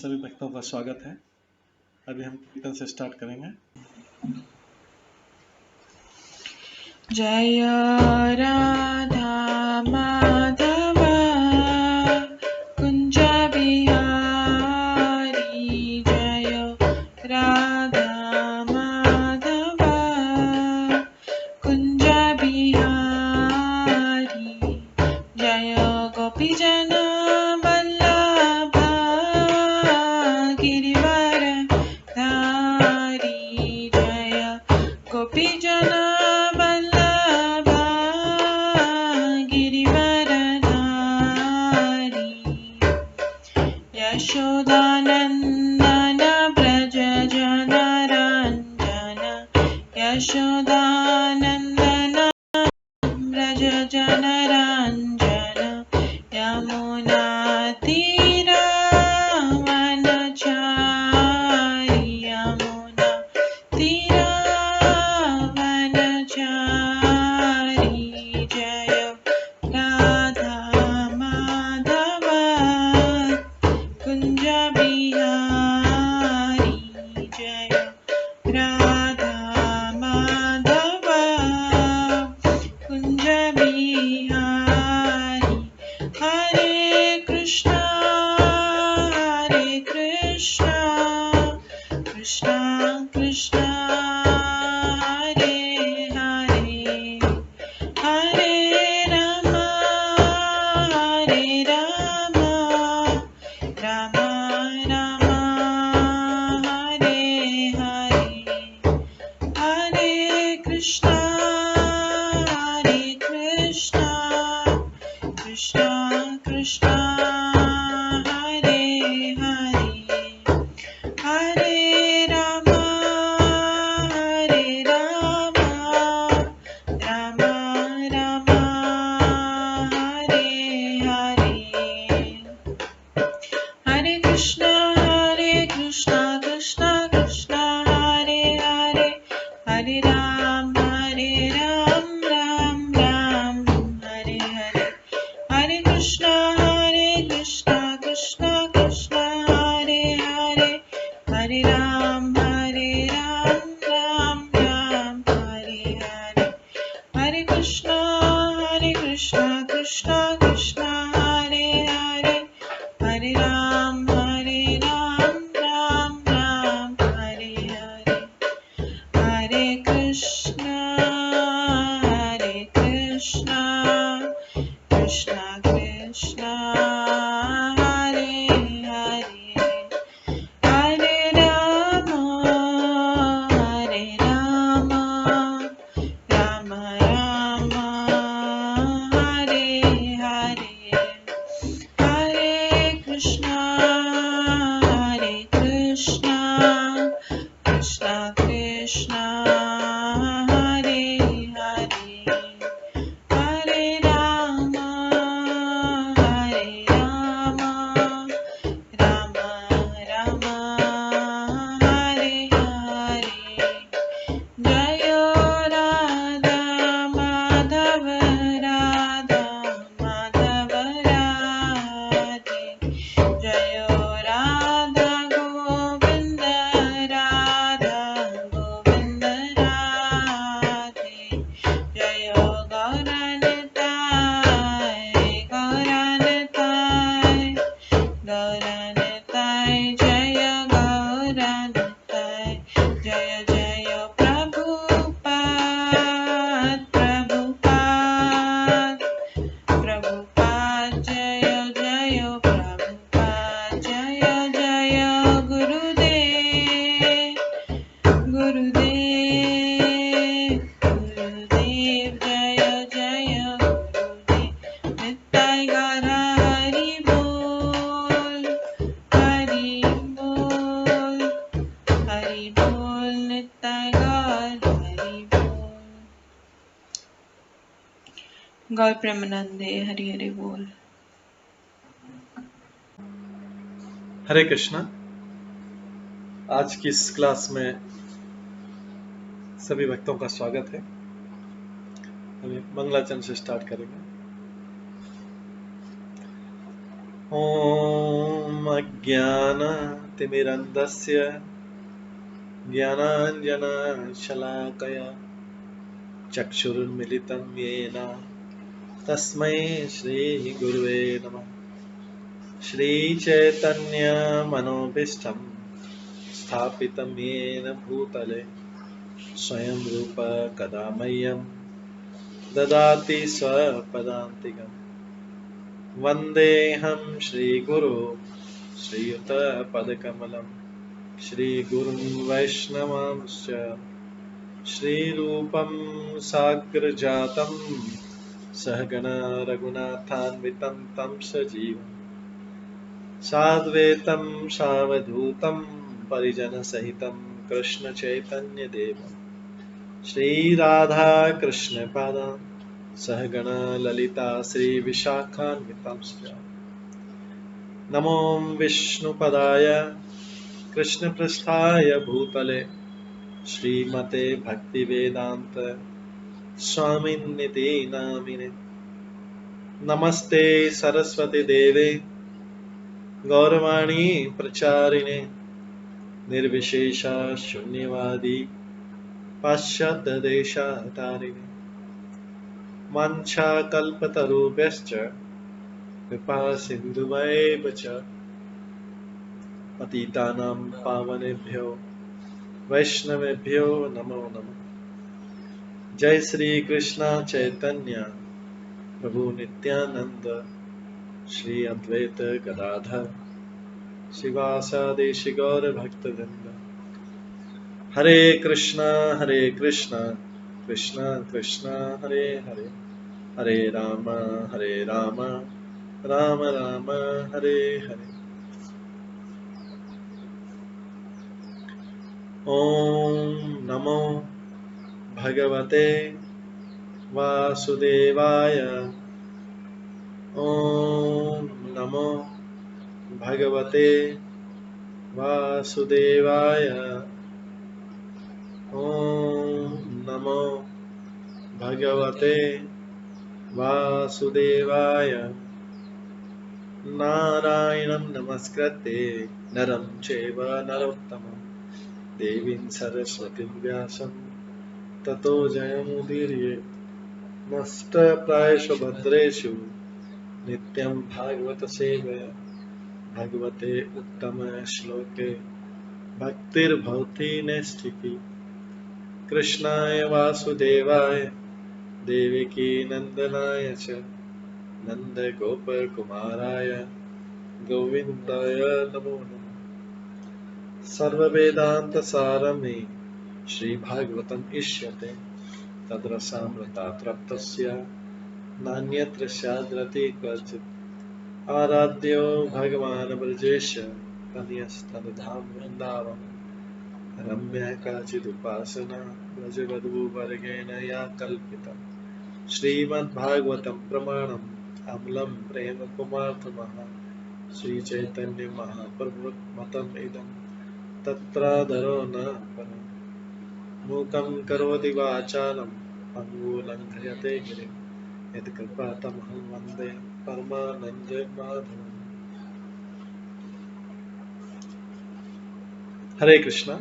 सभी भक्तों का स्वागत है। अभी हम कीर्तन से स्टार्ट करेंगे। जय राधा माधव कुंज बिहारी, जय राधा माधव कुंज बिहारी, जय गोपीजन वल्लभ गिरिवर धारी, जय गोपीजन वल्लभ गिरिवर धारी, यशोदानंदन ब्रज जन रंजन, यशोदानंदन ब्रज जन रंजन, यमुना तीरा वनचारी, यमुना तीरा वनचारी, जय राधा माधव कुंज बिहारी, जय राधा माधव कुंज बिहारी, हरे कृष्णा कृष्णा कृष्णा हरे हरे, हरे राम राम राम हरे हरे, हरे कृष्णा कृष्णा कृष्णा हरे हरे, हरे राम राम राम हरे हरे, हरे कृष्णा कृष्णा कृष्णा हरे हरे, हरे राम राम राम हरे हरे, हरे कृष्णा कृष्णा कृष्णा हरे हरे, हरे राम राम राम हरे हरे, हरे कृष्णा कृष्णा कृष्णा हरे हरे, हरे राम राम राम हरे हरे, हरे कृष्णा कृष्णा कृष्णा हरे हरे, हरे राम राम राम हरे हरे, हरे कृष्णा कृष्णा कृष्णा हरे हरे, हरे राम राम राम हरे हरे, जय राधा माधव राधे, जय राधा गोविंद राधे, जय गौरनिताय जय गौरनिताय, जय जय प्रभुपाद जय जय प्रभुपाद, जय जय गुरुदेव जय जय गुरुदेव, नित्य गौर हरि बोल नित्य गौर हरि बोल, गौर प्रेमानंदे हरि हरि बोल। हरे कृष्णा। आज की इस क्लास में सभी भक्तों का स्वागत है। अभी मंगलाचरण से स्टार्ट करेंगे। ओम अज्ञानतिमिरन्धस्य ज्ञानाञ्जनशलाकया चक्षुरुन्मिलितं येन तस्मै श्रीगुरुवे नमः। श्रीचैतन्यमनोभीष्टं स्थापितं येन भूतले स्वयं रूप कदा मह्यं ददाति स्वपदान्तिकम्। वन्देऽहं श्रीगुरो श्रीयुतपदकमलं श्रीगुरुं वैष्णवांश्च श्रीरूपं साग्रजातं सहगण रघुनाथान्वितं तं सजीवं साद्वैतं सावधूतं परिजनसहितं कृष्णचैतन्यदेवं श्रीराधाकृष्णपादान् सहगण ललिता श्रीविशाखान्वितांश्च। नमो विष्णुपदाय कृष्णपृष्ठाय भूतले श्रीमते भक्तिवेदान्त स्वामिन्निति नामिने। नमस्ते सरस्वती देवे गौरवाणी प्रचारिणे निर्विशेष शून्यवादी पाश्चात्य देशतारिणे। वाञ्छाकल्पतरुभ्यश्च कृपा सिन्धुभ्येव च पतितानां पावनेभ्यो वैष्णवेभ्यो नमो नमः। जय श्री कृष्ण चैतन्य प्रभु नित्यानंद श्री अद्वैत गदाधर शिवासादि गौर भक्तवृंद। हरे कृष्णा कृष्ण कृष्ण हरे हरे, हरे राम राम राम हरे हरे। ओम नमो भगवते वासुदेवाय। ओम नमो भगवते वासुदेवाय। ओम नमो भगवते वासुदेवाय। नारायणं नमस्कृत्य नरं चैव नरोत्तमं देवीं सरस्वतीं व्यासं ततो जयमुदीरयेत्। नष्टप्रायेषु भद्रेषु नित्यं भागवत सेवया भगवते उत्तम श्लोके भक्तिर्भवति नैष्ठिकी। कृष्णाय वासुदेवाय देवकी नंदनाय च नन्दगोपकुमाराय गोविन्दाय नमो नमः। सर्ववेदान्तसारमे श्रीभागवतम् इष्यते तद्रसामृतात् नान्यत्र स्याद्रति क्वचित्। आराध्यो भगवान् ब्रजेश तनयस्तनुधाम वृन्दावन रम्या काचिदुपासना ब्रजवधूवर्गेण या कल्पिता। श्रीमद्भागवतं प्रमाणम् अमलं प्रेम कुमार्थमः श्रीचैतन्य महाप्रभुमतम् इदं तत्रादरो न परम्। मूकं करोति वाचालं पङ्गुलङ्घयते गिरिं यत्कृपातमहं वन्दे परमानन्दमाधवम्। हरे कृष्णा।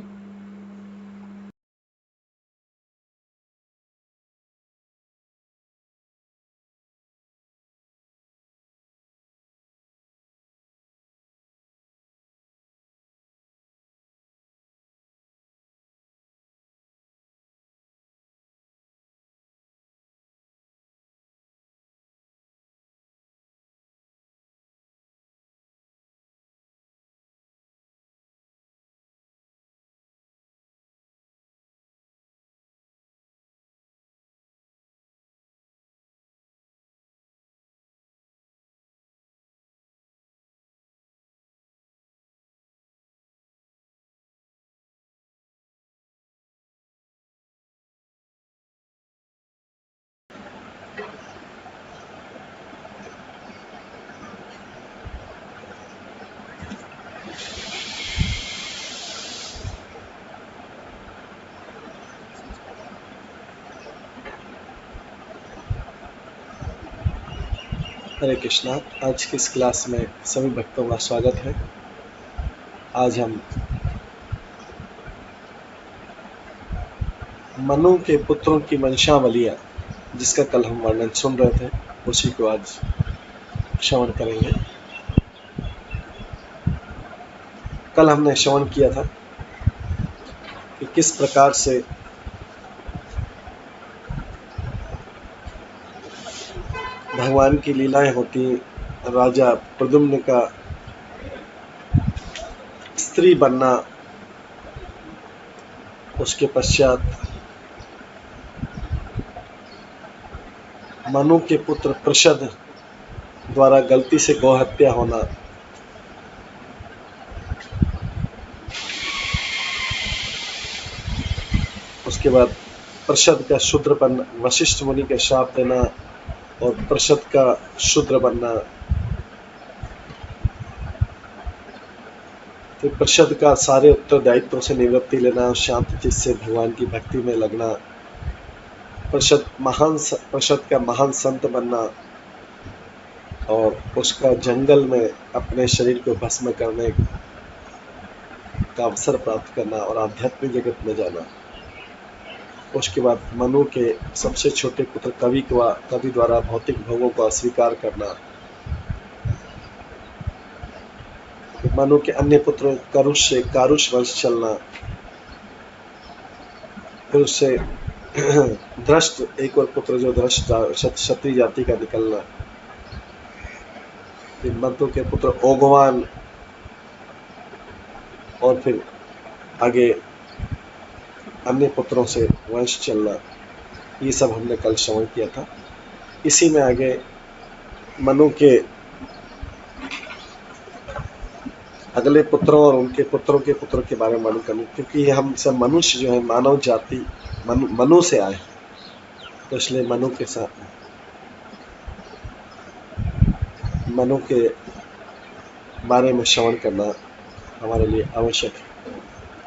हरे कृष्णा। आज की इस क्लास में सभी भक्तों का स्वागत है। आज हम मनु के पुत्रों की वंशावलियां, जिसका कल हम वर्णन सुन रहे थे, उसी को आज श्रवण करेंगे। कल हमने श्रवण किया था कि किस प्रकार से भगवान की लीलाएं होती। राजा प्रद्युम्न का स्त्री बनना, उसके पश्चात मनु के पुत्र प्रषद द्वारा गलती से गौहत्या होना, उसके बाद प्रषद का शूद्र बनना, वशिष्ठ मुनि का शाप देना और प्रषद का शूद्र बनना, फिर प्रषद का सारे उत्तरदायित्वों से निवृत्ति लेना और शांत चित्त से भगवान की भक्ति में लगना, प्रषद का महान संत बनना और उसका जंगल में अपने शरीर को भस्म करने का अवसर प्राप्त करना और आध्यात्मिक जगत में जाना। उसके बाद मनु के सबसे छोटे पुत्र कवि द्वारा भौतिक भोगों को अस्वीकार करना, मनु के अन्य पुत्र करुष से कारुष वंश चलना, फिर उससे धृष्ट एक और पुत्र जो धृष्ट क्षत्रिय जाति का निकलना, फिर मनु के पुत्र ओगवान और फिर आगे अन्य पुत्रों से वंश चलना। ये सब हमने कल श्रवण किया था। इसी में आगे मनु के अगले पुत्रों और उनके पुत्रों के पुत्रों के बारे में मालूम करना, क्योंकि हम सब मनुष्य जो है मानव जाति मनु से आए, तो इसलिए मनु के साथ मनु के बारे में श्रवण करना हमारे लिए आवश्यक है।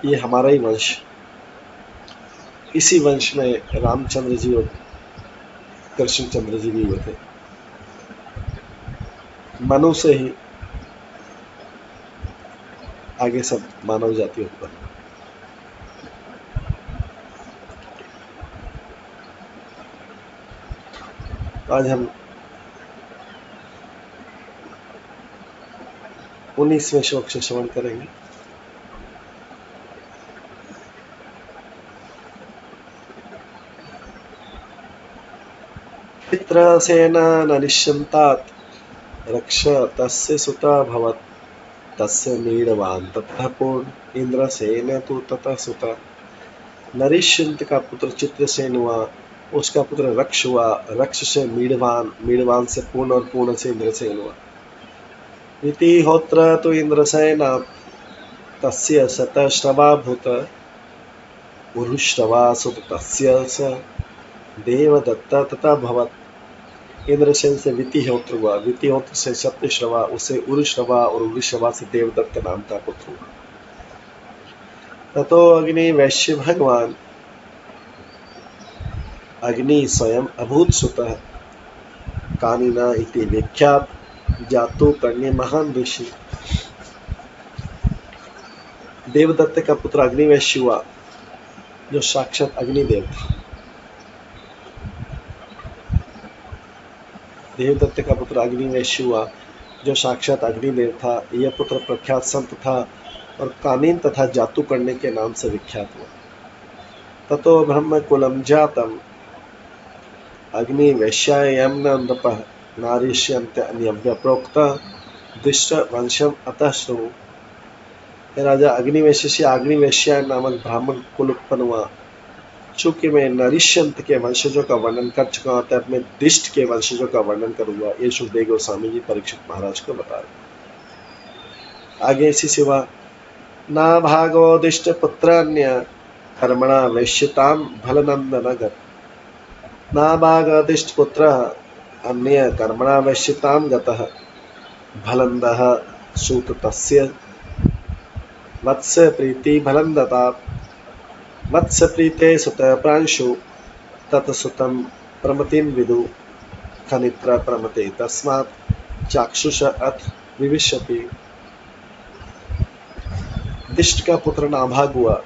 ये हमारा ही वंश, इसी वंश में रामचंद्र जी और कृष्णचंद्र जी भी हुए थे। मनु से ही आगे सब मानव जाति उत्पन्न। आज हम 19वें श्लोक से श्रवण करेंगे। पित्रसेन नरिष्यन्तात् रक्ष तस्य सुता भवत् तस्य मीढवान् ततः पूर्ण इंद्रसेन तु ततः सुता। नरिष्यन्त का पुत्र चित्रसेन हुआ, उसका पुत्र रक्ष हुआ, रक्ष से मीढवान, मीढवान से पूर्ण और पूर्ण से इंद्रसेन हुआ। इति होत्र तो इंद्रसेन तस्य शतश्रवा भूत उरुश्रवा सुत तस्य स देवदत्ता तथा भवत्। इंद्रसेन से वितिहोत्र हुआ, वितिहोत्र से सत्यश्रवा, उसे उरुश्रवा और उरुश्रवा से देवदत्त नाम का पुत्र हुआ। ततो अग्नि वैश्य भगवान, अग्नि स्वयं अभूत सुतः कानिना इति विख्यात जातु कर्ण्य महान ऋषि। देवदत्त का पुत्र अग्निवैश्य हुआ, जो साक्षात अग्निदेव था। देवदत्त का पुत्र अग्निवैश्य हुआ, जो साक्षात अग्निदेव था। यह पुत्र प्रख्यात संत था और कानीन तथा जातु करने के नाम से विख्यात हुआ। ततो ब्रह्म कुलम जातम अग्निवैश्यायं नृपः नारिष्यन्त अन्यव्यप्रोक्त दुष्ट वंशम अतः श्रुणु। राजा अग्निवैश्य से अग्निवैश्य नामक ब्राह्मण कुल उत्पन्न हुआ। चूंकि मैं नरिष्यंत के वंशजों का वर्णन कर चुका हूं, तब मैं दिष्ट के वंशजों का वर्णन करूंगा। ये सुखदेव गोस्वामी जी परीक्षित महाराज को बता रहे। आगे इसी सिवा ना भागो दिष्ट पुत्रान्य कर्मणा वैश्यताम भलनंदनगत। ना भागदिष्ट पुत्र अन्य कर्मणा वैश्यताम गतः भलन्दः सूत तस्य वत्स प्रीति भलन्दतात्। वत्स प्रीते सुत प्रांशु तत्सुतं प्रमतिं विदु खनित्र प्रमते तस्मात् चाक्षुष अथ विविशति। दिष्ट का पुत्र नाभाग हुआ।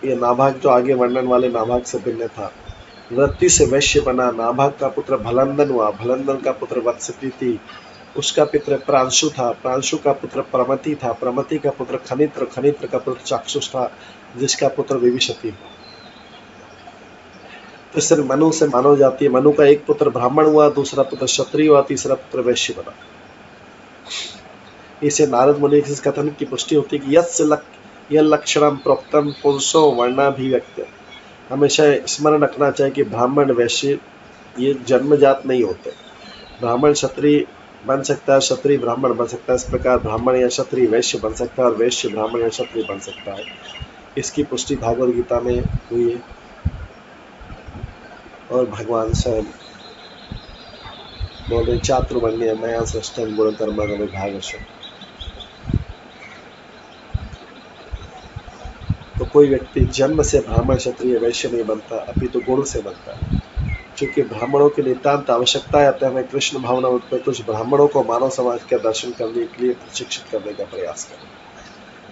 ये नाभाग जो आगे वर्णन वाले नाभाग से भिन्न था। वृत्ति से वैश्य बना। नाभाग का पुत्र भलंदन हुआ। भलंदन का पुत्र वत्सती थी। उसका पुत्र प्रांशु था। प्रांशु का पुत्र प्रमति था। प्रमति का पुत्र खनित्र। खनित्र का पुत्र चाक्षुष था, जिसका पुत्र विभिशति। तो सिर्फ मनु से मानव जाती है। मनु का एक पुत्र ब्राह्मण हुआ, दूसरा पुत्र क्षत्रिय हुआ, तीसरा पुत्र वैश्य बना। इसे नारद मुनि के कथन की पुष्टि होती है कि यस्य लक्षणम प्रोक्तम पुरुषो वर्णाभिव्यक्त। हमेशा स्मरण रखना चाहिए कि ब्राह्मण वैश्य ये जन्मजात नहीं होते। ब्राह्मण क्षत्रिय बन सकता है, क्षत्रिय ब्राह्मण बन सकता है। इस प्रकार ब्राह्मण या क्षत्रिय वैश्य बन सकता है और वैश्य ब्राह्मण या क्षत्रिय बन सकता है। इसकी पुष्टि भागवत गीता में हुई है और भगवान स्वयं बोले चातुर्वर्ण्य मया सृष्टं गुणकर्म विभागश। तो कोई व्यक्ति जन्म से ब्राह्मण क्षत्रिय वैश्य नहीं बनता, अपितु गुण से बनता है। क्योंकि ब्राह्मणों की नितांत आवश्यकता है, अतः हमें कृष्ण भावना उत्पन्न कुछ ब्राह्मणों को मानव समाज का दर्शन करने के लिए प्रशिक्षित करने का प्रयास करें।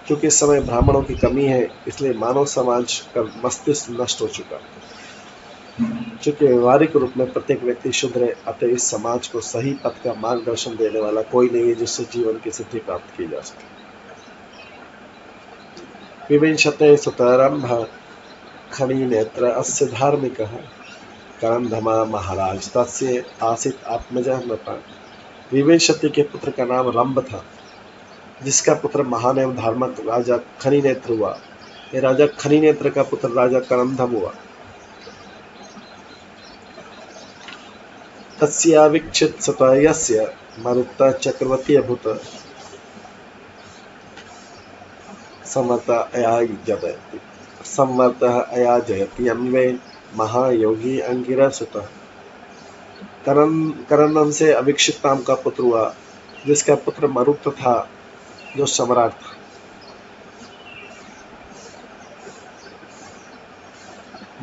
क्योंकि इस समय ब्राह्मणों की कमी है, इसलिए मानव समाज का मस्तिष्क नष्ट हो चुका है। चूंकि व्यवहारिक रूप में प्रत्येक व्यक्ति शुद्र है, अतः इस समाज को सही पथ का मार्गदर्शन देने वाला कोई नहीं है जिससे जीवन की सिद्धि प्राप्त की जा सके। विविंशते सुतारंभ खनी नेत्र अस्य धार्मिकः करंधमा महाराज तस्य आसित आत्मजः नृपान्। विविंशति के पुत्र का नाम रंभ था, जिसका पुत्र महान एवं धार्मिक राजा खनी नेत्र हुआ। ये राजा खनी नेत्र का पुत्र राजा करंधम हुआ। तस्याविक्षित सतयस्य मरुत्ता चक्रवर्ती अभूत संवर्तः अयाजयति अन्वे महायोगी अंगिरा सुतः। करंदम से अविक्षित नाम का पुत्र हुआ, जिसका पुत्र मरुत था, जो सम्राट था।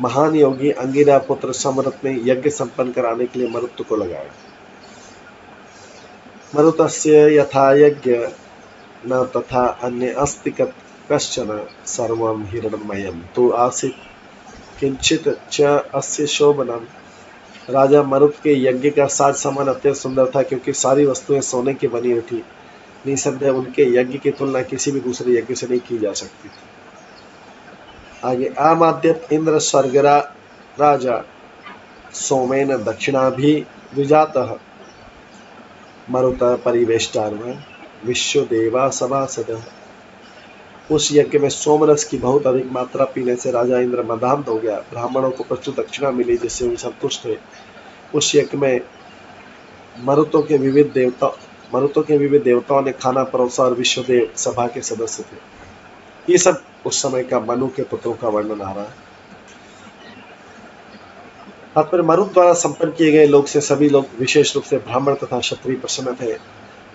महान योगी अंगिरा पुत्र समरथ ने यज्ञ संपन्न कराने के लिए मरुत को लगाया। मरुतस्य यथा यज्ञ न तथा अन्य अस्ति कश्चन सर्वं हिरण्मयं तु आसीत् किंचित च अस्य शोभनम्। राजा मरुत के यज्ञ का साज सामान अत्यंत सुंदर था, क्योंकि सारी वस्तुएं सोने की बनी हुई थी। निसंदेह उनके यज्ञ की तुलना किसी भी दूसरे यज्ञ से नहीं की जा सकती थी। आगे आमाद्यत इंद्र स्वर्गरा राजा सोमेन दक्षिणाभिविजातः मरुत परिवेष्टार्व विश्वदेवा सभासदः। उस यज्ञ में सोमरस की बहुत अधिक मात्रा पीने से राजा इंद्र मदान्त हो गया। ब्राह्मणों को प्रचुर दक्षिणा मिली, जिससे वे संतुष्ट थे। उस यज्ञ में मरुतों के विविध देवताओं ने खाना परोसा और विश्वदेव सभा के सदस्य थे। ये सब उस समय का मनु के पुत्रों का वर्णन आ रहा है। तात्पर्य मरुत द्वारा संपन्न किए गए लोग से सभी लोग, विशेष रूप से ब्राह्मण तथा क्षत्रिय, प्रसन्न थे।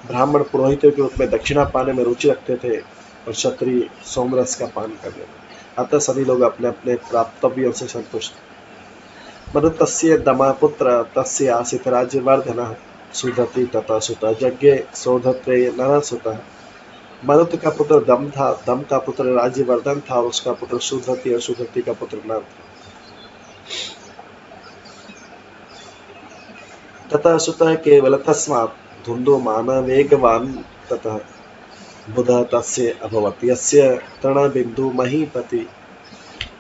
ब्राह्मण पुरोहितों के रूप में दक्षिणा पाने में रुचि रखते थे और क्षत्रिय सोमरस का पान करने में। अतः सभी लोग अपने अपने प्राप्तव्यों से संतुष्ट। मरुतस्य दमापुत्र तस्य आसित राज्यवर्धनः सुधति तथा सुत यज्ञ सोधत्रे नरः सुतः। मरुत का पुत्र दम था, दम का पुत्र राज्यवर्धन था, और उसका पुत्र सुधति और सुधति का पुत्र नर था। ततः सुतः केवल तस्मात् धुंधुमान वेगवान ततः बुधः तस्य अभवत् यस्य तृणबिंदु महीपति।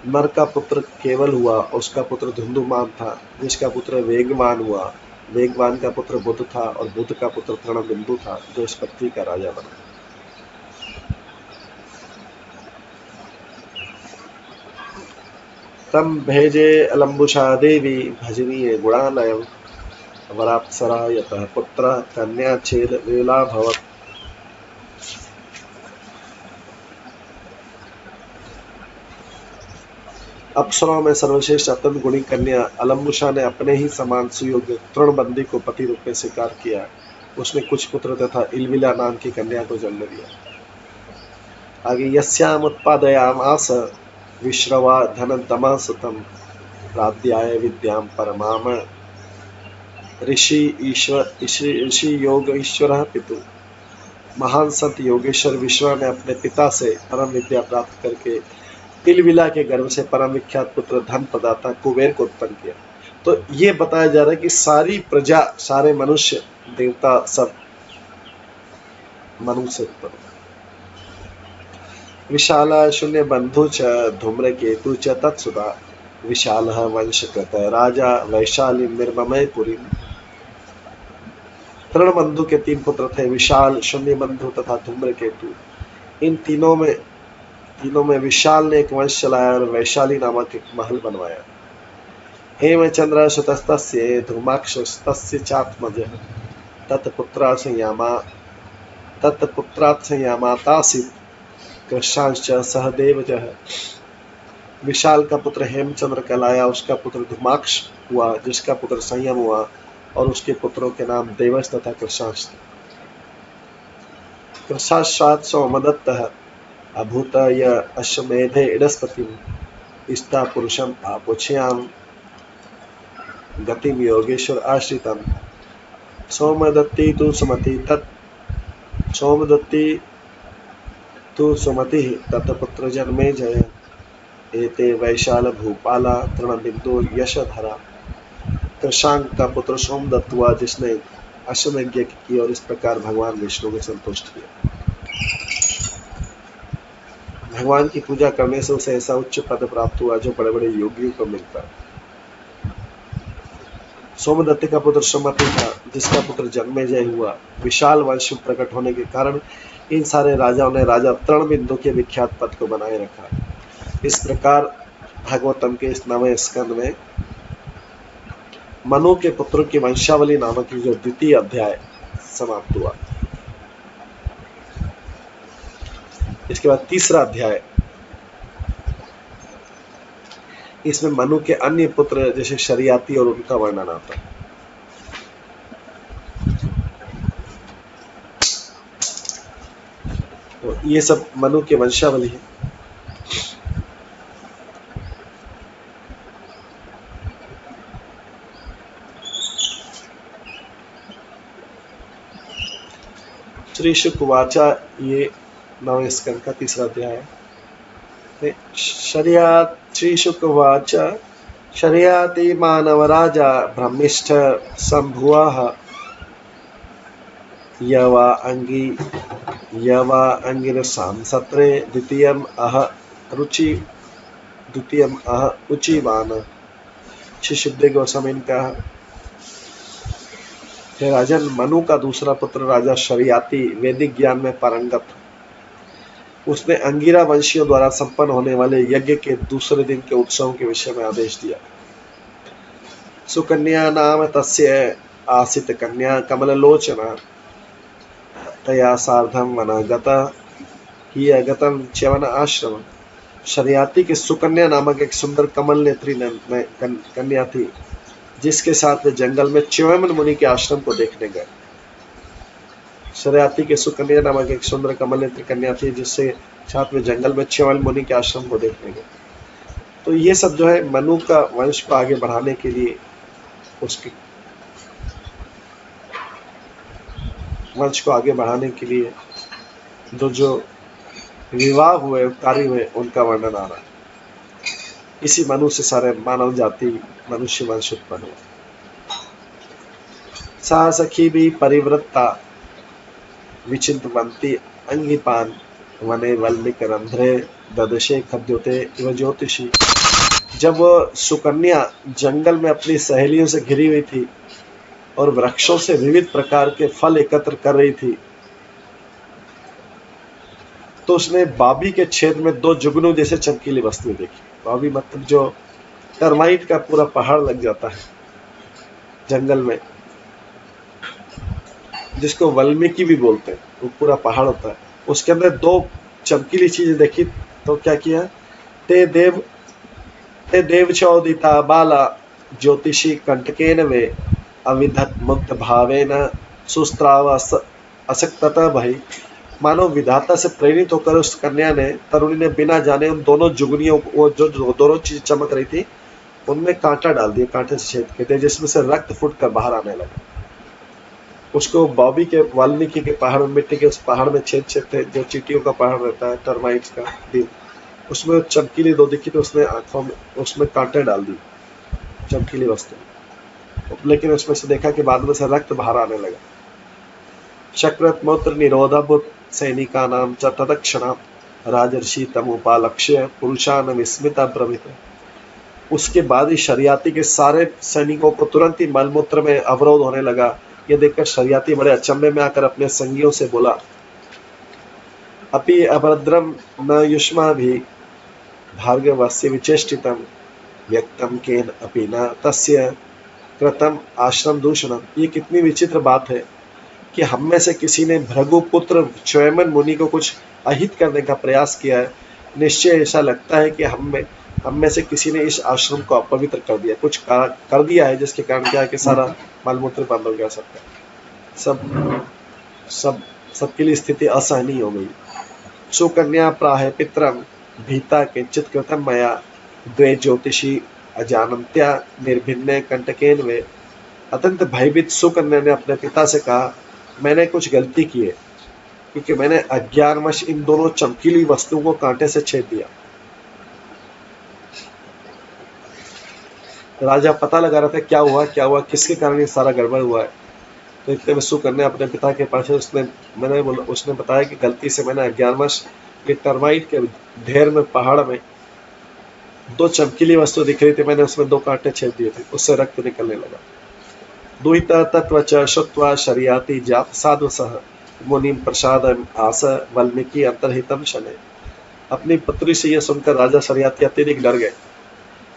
नर का पुत्र केवल हुआ, उसका पुत्र धुंधुमान था, जिसका पुत्र वेगवान हुआ। वेगवान का पुत्र बुध था, और बुध का पुत्र तृणबिंदु था, जो इस पृथ्वी का राजा बना। तम भेजे अलम्बुषा देवी भजनीय गुणालयम् वराप्सरा यतः पुत्र कन्या छेद वेला भवत्। अप्सराओं में सर्वश्रेष्ठ अत्यंत गुणी कन्या अलम्बुषा ने अपने ही समान सुयोग्य तृणबंदी को पति रूप में स्वीकार किया। उसने कुछ पुत्र तथा इलविला नाम की कन्या को जन्म दिया। आगे यस्याम उत्पादयामास विश्रवा धनतमा सुतम प्राध्याय विद्याम परमाम ऋषि योग ईश्वर पितु। महान संत योगेश्वर विश्वा ने अपने पिता से परम विद्या प्राप्त करके तिलविला के गर्भ से परम विख्यात पुत्र धन प्रदाता कुबेर को उत्पन्न किया। तो ये बताया जा रहा है कि सारी प्रजा, सारे मनुष्य देवता सब मनु से उत्पन्न। विशाला शून्य बंधु च धूम्रकेतु च तत्सुता विशालः वंशकृत राजा वैशाली निर्ममय पुरी। तृणबंधु के 3 पुत्र थे, विशाल, शून्य बंधु तथा धूम्रकेतु। इन तीनों में विशाल ने एक वंश चलाया और वैशाली नामक एक महल बनवाया। हेमचंद्र सुतस्तस्य धूमाक्षस्तस्य चात्मजः तत्पुत्रात् संयामातासीत् कृशांश्च सहदेवजः। विशाल का पुत्र हेमचंद्र कहलाया, उसका पुत्र धूमाक्ष हुआ, जिसका पुत्र संयम हुआ, और उसके पुत्रों के नाम देवश तथा कृशांश थे। कृशाश्चात् सोमदत्तः अभूत य अश्वमेधे इडस्पतिम् इष्टा पुरुषम आपुछयाम गतिम योगेश्वर आश्रितम। सोमदत्ती तु सुमति तत्पुत्र जन्मे जय एते वैशाल भूपाला तृणबिंदु यशधरा। कृशांक का पुत्र सोमदत्त हुआ, जिसने अश्वमेध यज्ञ की और इस प्रकार भगवान विष्णु को संतुष्ट किया। भगवान की पूजा करने से उसे ऐसा उच्च पद प्राप्त हुआ जो बड़े बड़े योगियों को मिलता है। सोमदत्त का पुत्र सुमति था, जिसका पुत्र जन्मेजय हुआ। विशाल वंश प्रकट होने के कारण इन सारे राजाओं ने राजा तृणबिंदु के विख्यात पद को बनाए रखा। इस प्रकार भागवतम के इस 9वें स्कंद में मनु के पुत्रों की वंशावली नामक जो द्वितीय अध्याय समाप्त हुआ। इसके बाद तीसरा अध्याय, इसमें मनु के अन्य पुत्र जैसे शरियाती और उनका वर्णन आता है। तो ये सब मनु के वंशावली है। श्री शुक वाचा, ये 9वें स्कंद का तीसरा अध्याय है। श्री शुक वाचा शर्याति मानव राजा ब्रह्मिष्ठ संभुवः यवा अंगिरसां सत्रे द्वितीयम् अह उचिवान। श्री शुकदेव गोस्वामी ने कहा, राजन, मनु का दूसरा पुत्र राजा शरियाती वैदिक ज्ञान में पारंगत। उसने अंगिरा वंशियों द्वारा संपन्न होने वाले यज्ञ के दूसरे दिन के उत्सवों के विषय में आदेश दिया। सुकन्या नाम तस्य आसित कन्या कमललोचना तया सार्धम वनागता ही अगतम च्यवन आश्रम। शरियाती के सुकन्या नामक एक सुंदर कमल नेत्री कन्या थी, जिसके साथ वे जंगल में च्यवन मुनि के आश्रम को देखने गए। शरियाती के सुकन्या नामक एक सुंदर कमल नेत्री कन्या थी, जिससे साथ में जंगल में च्यवन मुनि के आश्रम को देखने गए। तो ये सब जो है मनु का वंश को आगे बढ़ाने के लिए, उसके वंश को आगे बढ़ाने के लिए जो विवाह हुए, कार्य हुए, उनका वर्णन आ रहा है। इसी मनु से सारे मानव जाति मनुष्य वंश उत्पन्न हुआ। सा सखी भी परिवृत्ता विचिंतवंती अंगिपान वने वल्लिक रंध्रे ददशे खद्योते इव ज्योतिषी। जब वह सुकन्या जंगल में अपनी सहेलियों से घिरी हुई थी और वृक्षों से विविध प्रकार के फल एकत्र कर रही थी, तो उसने बाबी के छेद में 2 जुगनू जैसे चमकीली वस्तुएं देखी। बाबी मतलब जो टर्माइट का पूरा पहाड़ लग जाता है जंगल में, जिसको वाल्मीकि भी बोलते हैं, वो पूरा पहाड़ होता है। उसके अंदर 2 चमकीली चीजें देखी, तो क्या किया, ते देव चौदिता बाला ज्योतिषी कंटकेन वे अविधत मुक्त भावेन सुस्त्राव असक्तत भई। मानो विधाता से प्रेरित होकर उस कन्या ने, तरुणी ने बिना जाने उन दोनों जुगनियों, वो जो दोनों चीज चमक रही थी, उनमें कांटा डाल दिया, कांटे से छेद किए थे, जिसमें से रक्त फूट कर बाहर आने लगा। उसको बॉबी के वाल्मीकि के पहाड़ में, मिट्टी के उस पहाड़ में छेद छेद थे, जो चींटियों का पहाड़ रहता है, टर्माइट्स का द्वीप, उसमें चमकीली दो दिखी तो उसने आंखों में उसमें कांटे डाल दी, चमकीली वस्तु, लेकिन उसमें से देखा कि बाद में से रक्त बाहर आने लगा। शक्रत्मोत्र निरोधाभूत सैनिकानां च तत्क्षणात् राजर्षि तमुपालक्ष्य पुरुषान विस्मिता ब्रवीत। उसके बाद ही शरियाती के सारे सैनिकों को तुरंत ही मलमूत्र में अवरोध होने लगा। ये देखकर शरियाती बड़े अचंभे में आकर अपने संगियों से बोला, अपि अभद्रम न युष्माभिः भार्गवस्य विचेष्टितं व्यक्तम केन अपि न तस्य कृतम आश्रम दूषणम। ये कितनी विचित्र बात है कि हम में से किसी ने भृगुपुत्र च्यवनमुनि मुनि को कुछ अहित करने का प्रयास किया है। निश्चय ऐसा लगता है कि हम में से किसी ने इस आश्रम को अपवित्र कर दिया, कुछ कर दिया है, जिसके कारण क्या है कि सारा मलमूत्र बंद हो गया सबका, सबके लिए स्थिति असहनीय हो गई। सुकन्या प्राह पितरम भीता किंचित कृतम मया द्वे ज्योतिषी अजानन्त्या निर्भिन्ने कंटकेन वे। अत्यंत भयभीत सुकन्या ने अपने पिता से कहा, मैंने कुछ गलती की है, क्योंकि मैंने अज्ञानवश इन दोनों चमकीली वस्तुओं को कांटे से छेद दिया। राजा पता लगा रहा था क्या हुआ, किसके कारण ये सारा गड़बड़ हुआ है। तो इतने में सुकन्या अपने पिता के पास उसने बताया कि गलती से मैंने अज्ञानवश ये टर्माइट के ढेर में, पहाड़ में दो चमकीली वस्तु दिख रही थी, मैंने उसमें दो कांटे छेद दिए थे, उससे रक्त निकलने लगा। दुहिता तत्व च श्रुत्वा शरियाती जात साधुसः मुनिम प्रसादम आस वाल्मीकि अंतर्हितम शनै। अपनी पुत्री से यह सुनकर राजा शरियाती अत्यधिक डर गए।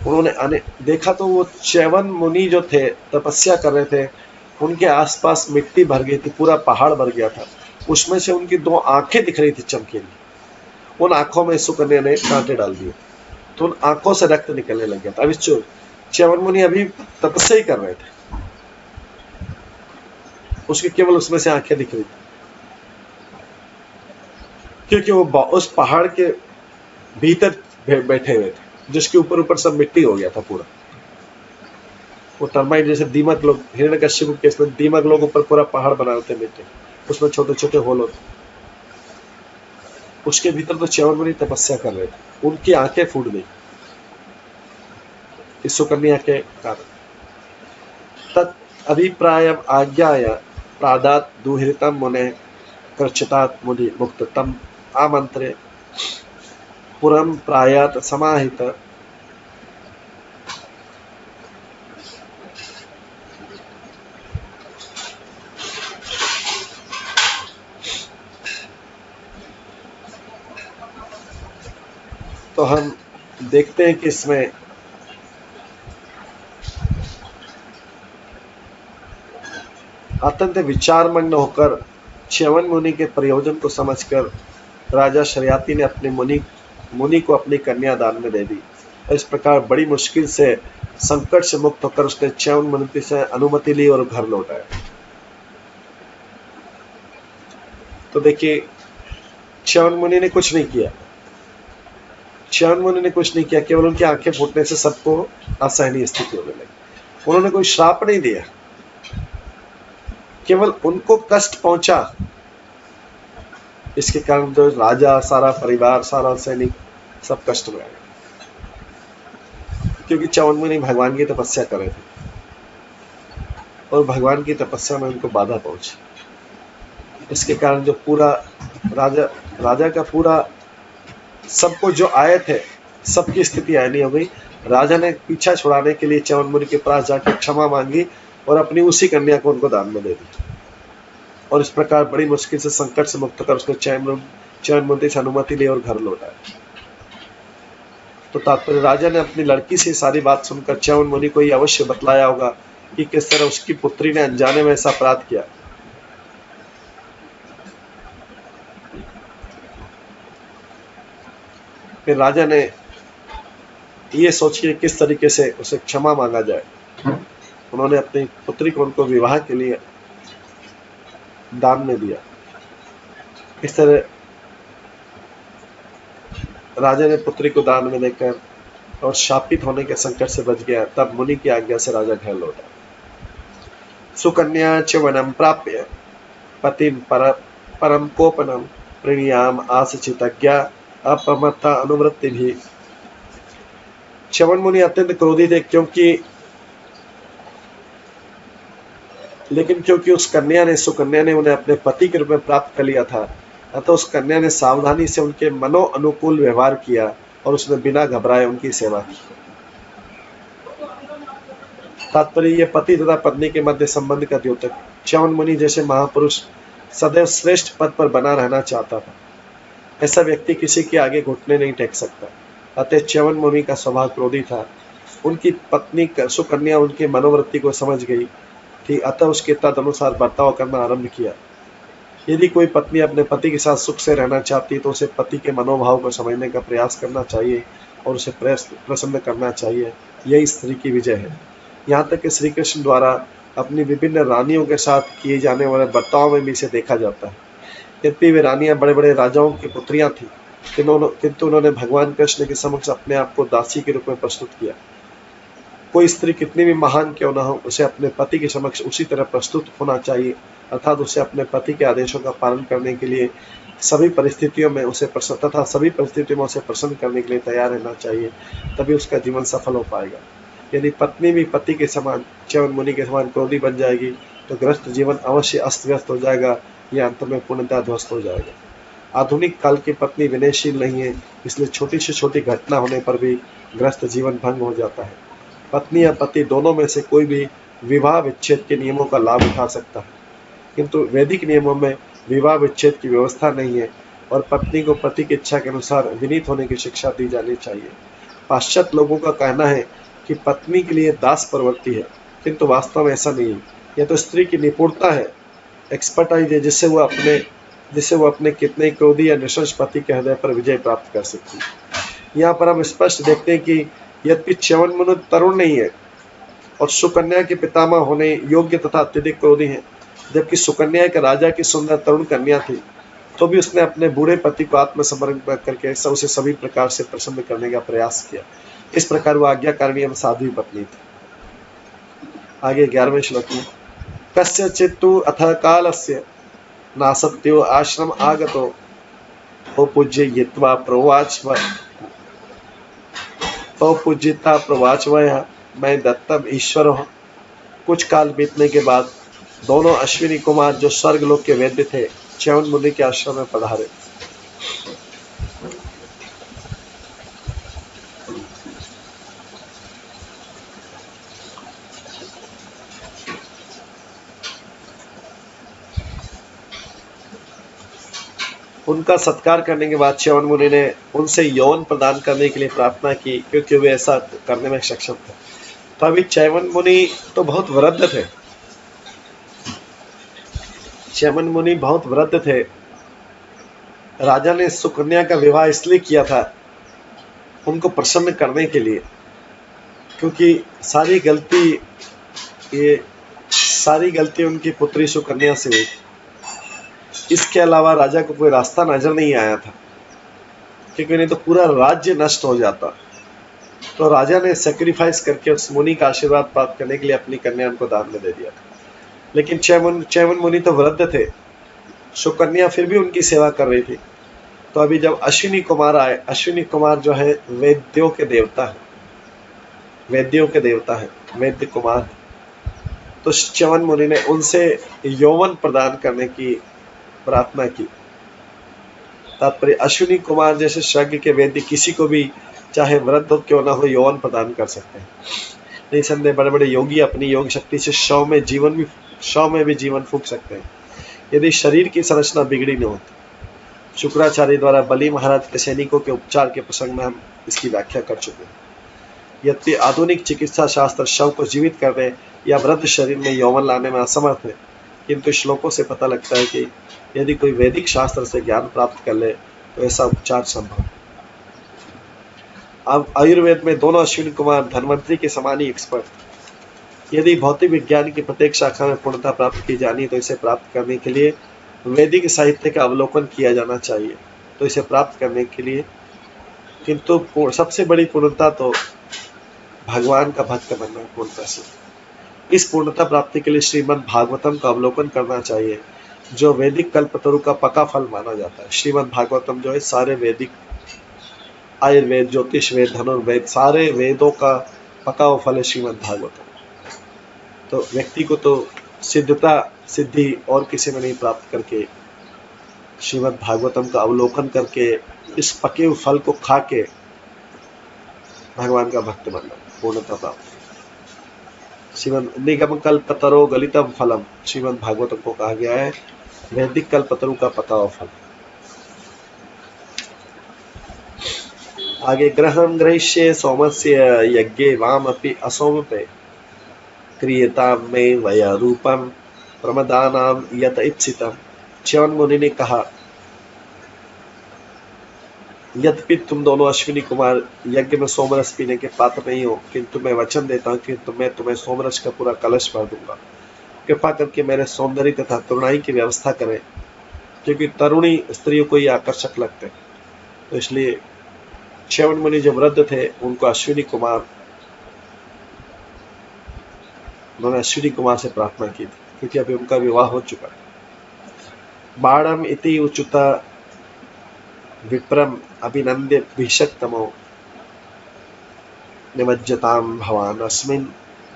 उन्होंने देखा तो वो च्यवन मुनि जो थे, तपस्या कर रहे थे, उनके आसपास मिट्टी भर गई थी, पूरा पहाड़ भर गया था, उसमें से उनकी दो आंखें दिख रही थी चमकीली। उन आंखों में सुकन्या ने कांटे डाल दिए, तो उन आंखों से रक्त निकलने लग गया था। अभी च्यवन मुनि अभी तपस्या ही कर रहे थे, उसकी केवल उसमें से आंखें दिख रही थी, क्योंकि वो उस पहाड़ के भीतर बैठे हुए थे, जिसके ऊपर सब मिट्टी हो गया था पूरा। वो टर्माइट जैसे दीमक लोग, हिरण्यकश्यप के इसमें दीमक लोग ऊपर पूरा पहाड़ बना रहे थे मिट्टी, उसमें छोटे छोटे होल होते, उसके भीतर तो च्यवन मुनि तपस्या कर रहे थे, उनकी आंखें फूट गई इस सुकन्या के कारण। तत् अभिप्रायम आज्ञाय प्रादात दुहितम मुने कर्चितात मुनि मुक्ततम आमंत्रे पुरम प्रायात समाहित। तो हम देखते हैं कि इसमें अत्यंत विचारमग्न होकर च्यवन मुनि के प्रयोजन को समझकर राजा शरियाती ने अपने मुनि को अपनी कन्या दान में दे दी। इस प्रकार बड़ी मुश्किल से संकट से मुक्त होकर उसने च्यवन मुनि से अनुमति ली और घर लौट आया। तो देखिए, च्यवन मुनि ने कुछ नहीं किया, च्यवन मुनि ने कुछ नहीं किया, केवल उनकी आंखें फूटने से सबको असहनीय स्थिति होने लगी। उन्होंने कोई श्राप नहीं दिया, केवल उनको कष्ट पहुंचा, इसके कारण जो राजा, सारा परिवार, सारा सैनिक सब कष्ट में आ गए, क्योंकि च्यवन मुनि भगवान की तपस्या कर रहे थे और भगवान की तपस्या में उनको बाधा पहुंची। इसके कारण जो पूरा राजा का पूरा, सबको जो आए थे सबकी स्थिति ऐनी हो गई। राजा ने पीछा छुड़ाने के लिए च्यवन मुनि के पास जाकर क्षमा मांगी और अपनी उसी कन्या को उनको दान में दे दी, और इस प्रकार बड़ी मुश्किल से संकट से मुक्त कर उसने च्यवन मुनि से अनुमति ली और घर लौटाया। तो तात्पर्य, राजा ने अपनी लड़की से सारी बात सुनकर च्यवन मुनि को ये अवश्य बतलाया होगा कि किस तरह उसकी पुत्री ने अनजाने में ऐसा अपराध किया। फिर राजा ने ये सोच के किस तरीके से उसे क्षमा मांगा जाए, उन्होंने अपनी पुत्री को उनको विवाह के लिए दान में दिया। इस तरह राजा ने पुत्री को दान में देकर और शापित होने के संकट से बच गया। तब मुनि की आज्ञा से राजा घर लौटा। सुकन्या च वनं प्राप्य पतिं परम कोपनम प्रणियाम आसचितज्ञा अपमत्ता अनुवृत्ति भी। च्यवन मुनि अत्यंत क्रोधी थे क्योंकि उस कन्या ने सुकन्या ने उन्हें अपने पति के रूप में प्राप्त कर लिया था, अतः उस कन्या ने सावधानी से उनके मनो अनुकूल व्यवहार किया और उसने बिना घबराए उनकी सेवा की। तात्पर्य यह पति तथा पत्नी के मध्य संबंध का द्योतक। च्यवन मुनि जैसे महापुरुष सदैव श्रेष्ठ पद पर बना रहना चाहता था। ऐसा व्यक्ति किसी के आगे घुटने नहीं टेक सकता। अतः च्यवन मुनि का स्वभाव क्रोधी था। उनकी पत्नी सुकन्या उनकी मनोवृत्ति को समझ गई थी, अतः उसके तदनुसार बर्ताव करना आरंभ किया। यदि कोई पत्नी अपने पति के साथ सुख से रहना चाहती तो उसे पति के मनोभाव को समझने का प्रयास करना चाहिए और उसे प्रसन्न करना चाहिए। यही स्त्री की विजय है। यहाँ तक कि श्री कृष्ण द्वारा अपनी विभिन्न रानियों के साथ किए जाने वाले बर्ताव में भी इसे देखा जाता है। यद्यपि वे रानियां बड़े बड़े राजाओं की पुत्रियां थीं, किंतु उन्होंने भगवान कृष्ण के समक्ष अपने आप को दासी के रूप में प्रस्तुत किया। कोई स्त्री कितनी भी महान क्यों न हो, उसे अपने पति के समक्ष उसी तरह प्रस्तुत होना चाहिए, अर्थात उसे अपने पति के आदेशों का पालन करने के लिए सभी परिस्थितियों में उसे प्रसन्न करने के लिए तैयार रहना चाहिए। तभी उसका जीवन सफल हो पाएगा। यदि पत्नी भी पति के समान, च्यवन मुनि के समान क्रोधी बन जाएगी तो गृहस्थ जीवन अवश्य अस्त व्यस्त हो जाएगा या अंत में पूर्णतः ध्वस्त हो जाएगा। आधुनिक काल की पत्नी विनयशील नहीं है, इसलिए छोटी से छोटी घटना होने पर भी गृहस्थ जीवन भंग हो जाता है। पत्नी या पति दोनों में से कोई भी विवाह विच्छेद के नियमों का लाभ उठा सकता है, किंतु वैदिक नियमों में विवाह विच्छेद की व्यवस्था नहीं है और पत्नी को पति की इच्छा के अनुसार विनीत होने की शिक्षा दी जानी चाहिए। पाश्चात्य लोगों का कहना है कि पत्नी के लिए दास प्रवृत्ति है, किंतु वास्तव में ऐसा नहीं है। यह तो स्त्री की निपुणता है, एक्सपर्टाइज है, जिससे वो अपने कितने क्रोधी या निशंस पति के हृदय पर विजय प्राप्त कर सकती है। यहाँ पर हम स्पष्ट देखते हैं कि यद्यपि च्यवन मुनि तरुण नहीं है और सुकन्या के पितामह होने योग्य तथा अत्यधिक क्रोधी हैं, जबकि सुकन्या एक राजा की सुंदर तरुण कन्या थी, तो भी उसने अपने बूढ़े पति को आत्मसमर्पण करके उसे सभी प्रकार से प्रसन्न करने का प्रयास किया। इस प्रकार वो आज्ञाकारिणी एवं साध्वी पत्नी थी। आगे 11वें श्लोक में कस्यचित्तु अथ कालस्य नासत्यो आश्रम आगतो पूज्ययित्वा प्रवाच वह मैं दत्तम ईश्वर। कुछ काल बीतने के बाद दोनों अश्विनी कुमार जो स्वर्ग लोक के वैद्य थे च्यवन मुनि के आश्रम में पधारे। उनका सत्कार करने के बाद च्यवन मुनि ने उनसे यौन प्रदान करने के लिए प्रार्थना की, क्योंकि वे ऐसा करने में सक्षम थे। तो अभी च्यवन मुनि तो बहुत वृद्ध थे। च्यवन मुनि बहुत वृद्ध थे। राजा ने सुकन्या का विवाह इसलिए किया था उनको प्रसन्न करने के लिए, क्योंकि सारी गलती उनकी पुत्री सुकन्या से हुई। इसके अलावा राजा को कोई रास्ता नजर नहीं आया था, क्योंकि नहीं तो पूरा राज्य नष्ट हो जाता। तो राजा ने सेक्रीफाइस करके उस मुनि का आशीर्वाद प्राप्त करने के लिए अपनी कन्या उनको दान में दे दिया। लेकिन च्यवन मुनि तो वृद्ध थे, सुकन्या फिर भी उनकी सेवा कर रही थी। तो अभी जब अश्विनी कुमार आए, अश्विनी कुमार जो है वेद्यों के देवता है, वैद्य कुमार। तो च्यवन मुनि ने उनसे यौवन प्रदान करने की प्रार्थना की। तात्पर्य अश्विनी कुमार जैसे यज्ञ के वैद्य किसी को भी, चाहे वृद्ध हो क्यों ना हो, यौवन प्रदान कर सकते हैं। निसंदेह बड़े बड़े योगी अपनी योग शक्ति से 100 में भी जीवन फूंक सकते हैं, यदि शरीर की संरचना बिगड़ी न होती। शुक्राचार्य द्वारा बलि महाराज के सैनिकों के उपचार के प्रसंग में हम इसकी व्याख्या कर चुके हैं। यद्यपि आधुनिक चिकित्सा शास्त्र शव को जीवित करने या वृद्ध शरीर में यौवन लाने में असमर्थ है, किंतु श्लोकों से पता लगता है कि यदि कोई वैदिक शास्त्र से ज्ञान प्राप्त कर ले तो ऐसा उपचार संभव है। अब आयुर्वेद में दोनों अश्विनी कुमार धन्वंतरी के समान ही एक्सपर्ट। यदि भौतिक विज्ञान की प्रत्येक शाखा में पूर्णता प्राप्त की जानी तो इसे प्राप्त करने के लिए वैदिक साहित्य का अवलोकन किया जाना चाहिए। तो इसे प्राप्त करने के लिए किंतु सबसे बड़ी पूर्णता तो भगवान का भक्त बनना पूर्णता से। इस पूर्णता प्राप्ति के लिए श्रीमद् भागवतम का अवलोकन करना चाहिए, जो वैदिक कल्पतरु का पका फल माना जाता है। श्रीमद् भागवतम जो है सारे वैदिक, आयुर्वेद, ज्योतिष वेद, धनुर्वेद, सारे वेदों का पका हुआ फल है श्रीमद् भागवतम। तो व्यक्ति को तो सिद्धि और किसी में नहीं प्राप्त करके श्रीमद् भागवतम का अवलोकन करके इस पके हुए फल को खा के भगवान का भक्त बनना, पूर्णता प्राप्त। श्रीमद् निगम कल्पतरो गलितम फलम, श्रीमद् भागवतम को कहा गया है वैदिक कल्पतरु का पका हुआ फल। आगे ग्रहम ग्रहिष्ये सोमस्य यज्ञे वाम अपि असोमपे क्रियताम में वया रूपम प्रमदानाम यत इप्सितम। च्यवन मुनि ने कहा, यद्यपि तुम दोनों अश्विनी कुमार यज्ञ में सोमरस पीने के पात्र नहीं हो, किंतु मैं वचन देता हूँ कि मैं तुम्हें सोमरस का पूरा कलश भर दूंगा। कृपा करके मेरे सौंदर्य तथा तरुणाई की व्यवस्था करें, क्योंकि तरुणी स्त्रियों को ये आकर्षक लगते हैं। तो इसलिए च्यवन मुनि जो वृद्ध थे उनको उन्होंने अश्विनी कुमार से प्रार्थना की थी, क्योंकि अभी उनका विवाह हो चुका है। बाणम इति उच्युता विप्रम अभिनंद्य भीषक्तमो निमज्जताम भवान अस्मिन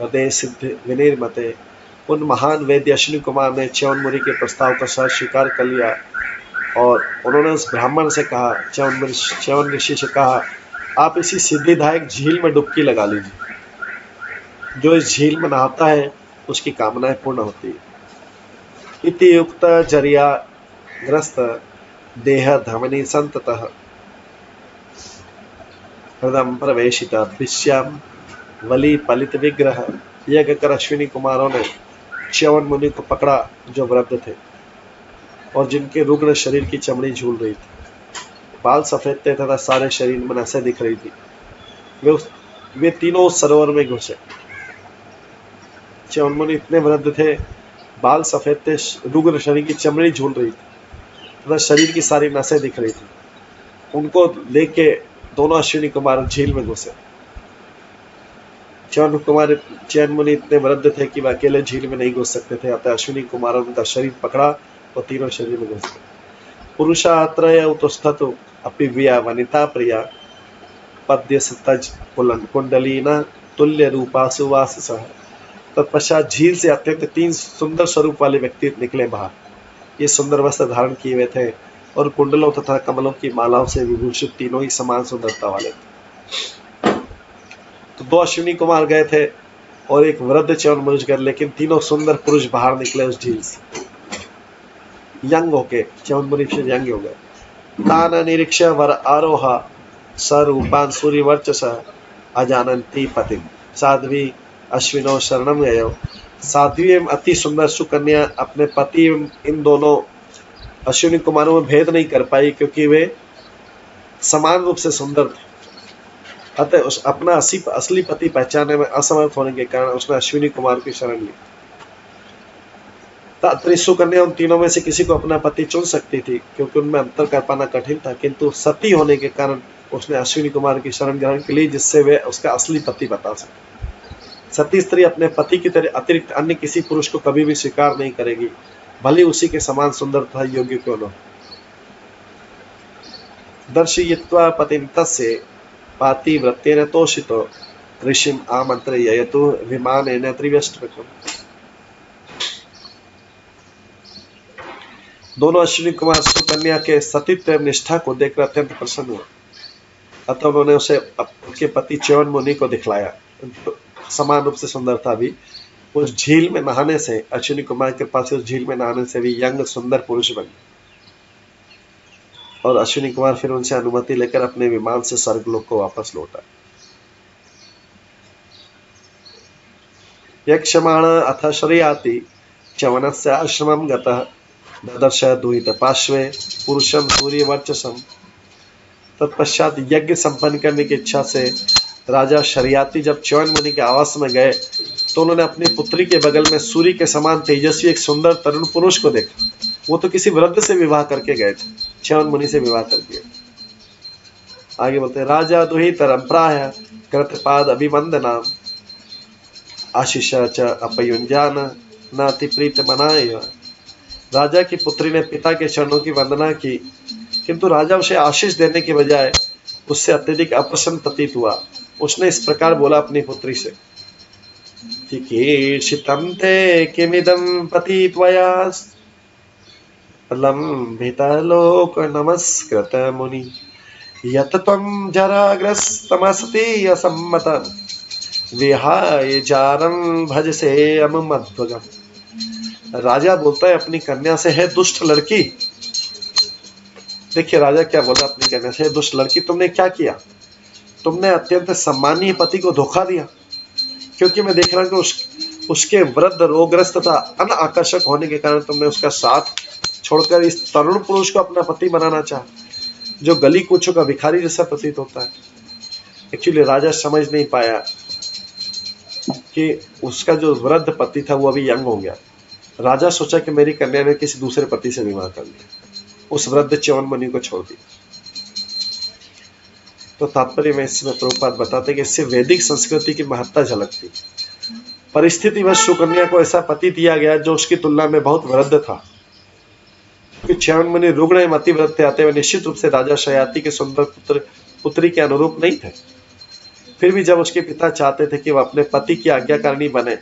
हृदय सिद्ध विनिर्मते। उन महान वैद्य अश्विनी कुमार ने च्यवन मुनि के प्रस्ताव का सहर्ष स्वीकार कर लिया और उन्होंने उस ब्राह्मण से कहा, च्यवन ऋषि से कहा, आप इसी सिद्धिदायक झील में डुबकी लगा लीजिए। जो इस झील में नहाता है उसकी कामनाएं पूर्ण होती है। इति युक्त जरिया ग्रस्त देह धमनी संततः हृदय प्रवेशित विश्याम वली पलित विग्रह। यह कहकर अश्विनी कुमारों ने च्यवन मुनि को पकड़ा, जो वृद्ध थे और जिनके रुग्ण शरीर की चमड़ी झूल रही थी, बाल सफेद थे तथा सारे शरीर में नसें दिख रही थी। वे तीनों सरोवर में घुसे। च्यवन मुनि इतने वृद्ध थे, बाल सफेद थे, रुग्ण शरीर की चमड़ी झूल रही थी तथा शरीर की सारी नसें दिख रही थी। उनको लेके दोनों अश्विनी कुमार झील में घुसे। च्यवन मुनि इतने वृद्ध थे कि वे अकेले झील में नहीं घुस सकते थे, अतः अश्विनी कुमारों ने उनका शरीर पकड़ा और तीनों शरीर में घुस गए। पुरुषात्रय उतस्थतु अपि विया वनिता प्रिया पद्य सतज कुंडलीना तुल्य रूपा सुवाससः। तत्पश्चात झील से अत्यंत 3 सुंदर स्वरूप वाले व्यक्ति निकले बाहर। ये सुंदर वस्त्र धारण किए हुए थे और कुंडलों तथा कमलों की मालाओं से विभूषित, तीनों ही समान सुंदरता वाले थे। तो 2 अश्विनी कुमार गए थे और एक वृद्ध च्यवन मुनि गए, लेकिन तीनों सुंदर पुरुष बाहर निकले उस झील से यंग होके। च्यवन मुनि फिर यंग हो गए। तान निरीक्ष वर आरोहा सरूपान सूर्यवर्चस अजानंती पतिम साध्वी अश्विनो शरणम गयो। साध्वी एवं अति सुंदर सुकन्या अपने पति इन दोनों अश्विनी कुमारों में भेद नहीं कर पाई, क्योंकि वे समान रूप से सुंदर थे। अतः उस अपना असली पति पहचानने में असमर्थ होने के कारण उसने अश्विनी कुमार की शरण ली। सुकन्या उन तीनों में से किसी को अपना पति चुन सकती थी, क्योंकि उनमें अंतर कर पाना कठिन था, किंतु सती होने के कारण उसने अश्विनी कुमार की शरण ग्रहण के लिए, जिससे वे उसका असली पति बता सके। सती स्त्री अपने पति की तरह अतिरिक्त अन्य किसी पुरुष को कभी भी स्वीकार नहीं करेगी, भले उसी के समान सुंदर तथा योग्य क्यों न हो। दर्शयित्वा पतिं तस्य पातिव्रत्येन तोषितो ऋषिम् आमन्त्रयतु विमानेन त्रिव्यष्टकम्। दोनों अश्विनी कुमार सुकन्या के सतीत्व एवं निष्ठा को देखकर अत्यंत प्रसन्न हुए, अतः उन्होंने उसे उसके पति च्यवन मुनि को दिखलाया। समान रूप से सुंदरता भी उस झील में नहाने से, अश्विनी कुमार के पास उस झील में नहाने से भी यंग सुंदर पुरुष बन गए और अश्विनी कुमार फिर उनसे अनुमति लेकर अपने विमान से स्वर्गलोक को वापस लौटा। यक्षमाण अथ श्रेयाति च्यवनस्य आश्रमं गतः ददर्श दुहित पार्श्वे पुरुषम सूर्यवर्चसम। तत्पश्चात यज्ञ संपन्न करने की इच्छा से राजा शरियाती जब च्यवन मुनि के आवास में गए तो उन्होंने अपनी पुत्री के बगल में सूर्य के समान तेजस्वी एक सुंदर तरुण पुरुष को देखा। वो तो किसी वृद्ध से विवाह करके गए थे, च्यवन मुनि से विवाह करके। आगे बोलते राजा दुहित रंप्राय कृतपाद अभिवंदनाम आशीष च अपयुंजान नाति प्रीत मनाय। राजा की पुत्री ने पिता के चरणों की वंदना की, किंतु राजा उसे आशीष देने के बजाय उससे अत्यधिक अप्रसन्न प्रतीत हुआ। उसने इस प्रकार बोला अपनी पुत्री से, चिकीर्षितं ते किमिदं पति त्वया लम्भितलोक नमस्कृत मुनि यत त्वं जराग्रस्तमसति असम्मत विहाय चारं भजसे अमुमध्वगम्। राजा बोलता है अपनी कन्या से, है दुष्ट लड़की। देखिए राजा क्या बोला अपनी कन्या से, दुष्ट लड़की तुमने क्या किया? तुमने अत्यंत सम्मानीय पति को धोखा दिया, क्योंकि मैं देख रहा हूं कि उसके वृद्ध रोगग्रस्त तथा अनाकर्षक होने के कारण तुमने उसका साथ छोड़कर इस तरुण पुरुष को अपना पति बनाना चाहा, जो गली कूचों का भिखारी जैसा प्रतीत होता है। एक्चुअली राजा समझ नहीं पाया कि उसका जो वृद्ध पति था वो अभी यंग हो गया। राजा सोचा कि मेरी कन्या ने किसी दूसरे पति से विवाह कर लिया, उस वृद्ध च्यवन मुनि को छोड़ दिया। तो तात्पर्य में इसमें प्रभुपाद बताते कि इससे वैदिक संस्कृति की महत्ता झलकती। परिस्थितिवश सुकन्या को ऐसा पति दिया गया जो उसकी तुलना में बहुत वृद्ध था। च्यवन मुनि रुग्ण एवं अतिव्रत थे, अतः निश्चित रूप से राजा शयाति के सुंदर पुत्री के अनुरूप नहीं थे। फिर भी जब उसके पिता चाहते थे कि वह अपने पति की आज्ञाकारिणी बने,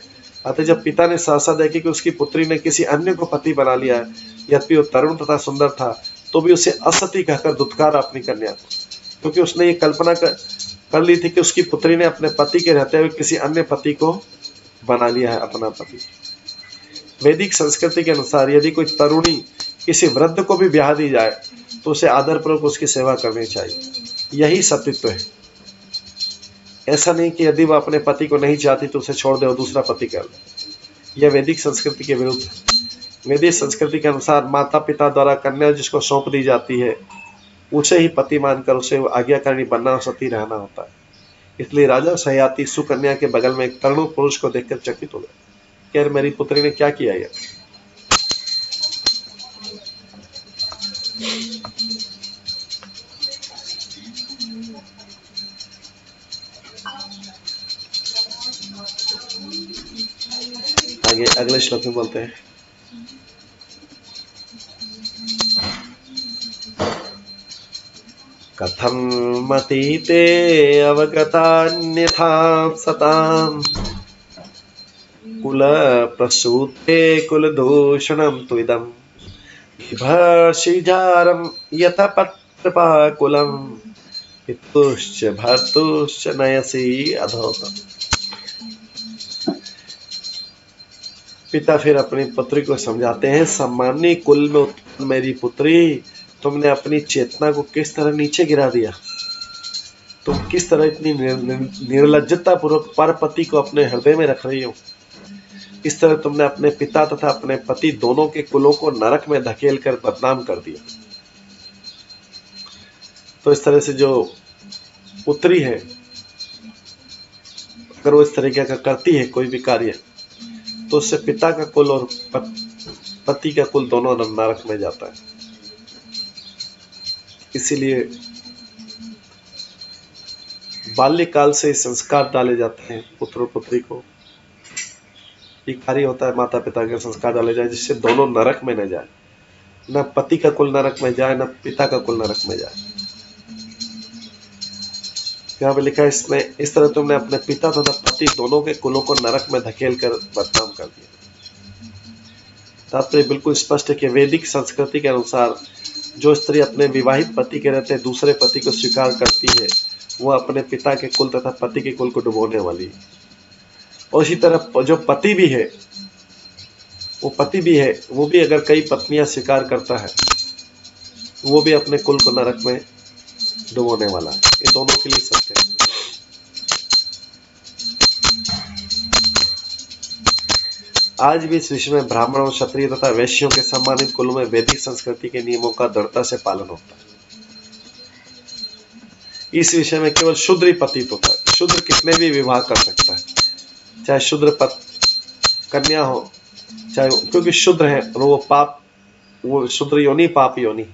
अतः जब पिता ने सहसा देखी कि उसकी पुत्री ने किसी अन्य को पति बना लिया है, यद्यपि वो तरुण तथा सुंदर था, तो भी उसे असती कहकर दुत्कारा अपनी कन्या को, क्योंकि उसने ये कल्पना कर ली थी कि उसकी पुत्री ने अपने पति के रहते हुए किसी अन्य पति को बना लिया है अपना पति। वैदिक संस्कृति के अनुसार यदि कोई तरुणी किसी वृद्ध को भी ब्याह दी जाए तो उसे आदरपूर्वक उसकी सेवा करनी चाहिए। यही सतीत्व है। ऐसा नहीं कि यदि वह अपने पति को नहीं चाहती तो उसे छोड़ दे और दूसरा पति कर ले। यह वैदिक संस्कृति के विरुद्ध है। वैदिक संस्कृति के अनुसार माता पिता द्वारा कन्या जिसको सौंप दी जाती है उसे ही पति मानकर उसे आज्ञाकारिणी बनना और सती रहना होता है। इसलिए राजा शयाति सुकन्या के बगल में एक तरुण पुरुष को देखकर चकित हो गया कि यार मेरी पुत्री ने क्या किया है। आगे अगले श्लोक में बोलते हैं, कथं मतीते अवगतान्यथा सतां कुल प्रसूते कुल दूषणं त्विदं बिभर्षिजारं यथा पत्रपाकुलं पितुश्च भर्तुश्च नयसि अधोतम। पिता फिर अपनी पुत्री को समझाते हैं, सम्मानी कुल में उत्पन्न मेरी पुत्री, तुमने अपनी चेतना को किस तरह नीचे गिरा दिया। तुम किस तरह इतनी निर्लज्जता पूर्वक परपति को अपने हृदय में रख रही हो। इस तरह तुमने अपने पिता तथा अपने पति दोनों के कुलों को नरक में धकेल कर बदनाम कर दिया। तो इस तरह से जो पुत्री है, अगर वो इस तरीके का करती है कोई भी कार्य, तो उससे पिता का कुल और पति का कुल दोनों नरक में जाता है। इसीलिए बाल्यकाल से संस्कार डाले जाते हैं पुत्र और पुत्री को। ये कार्य होता है माता पिता के संस्कार डाले जाए जिससे दोनों नरक में न जाए, न पति का कुल नरक में जाए न पिता का कुल नरक में जाए। यहाँ पे लिखा है इसमें, इस तरह तुमने अपने पिता तथा पति दोनों के कुलों को नरक में धकेल कर बदनाम कर दिया। तात्पर्य बिल्कुल स्पष्ट है कि वैदिक संस्कृति के अनुसार जो स्त्री अपने विवाहित पति के रहते दूसरे पति को स्वीकार करती है वह अपने पिता के कुल तथा पति के कुल को डुबोने वाली है। और इसी तरह जो पति भी है वो भी अगर कई पत्नियां स्वीकार करता है वो भी अपने कुल को नरक में डुबोने वाला है। ये दोनों के लिए सत्य है। आज भी इस विश्व में ब्राह्मणों, क्षत्रिय तथा वैश्यों के सम्मानित कुलों में वैदिक संस्कृति के नियमों का दृढ़ता से पालन होता है। इस विषय में केवल शूद्र ही पतित होता है। शूद्र कितने भी विवाह कर सकता है, चाहे शूद्र कन्या हो, चाहे, क्योंकि शूद्र है और वो शूद्र योनि पाप योनि।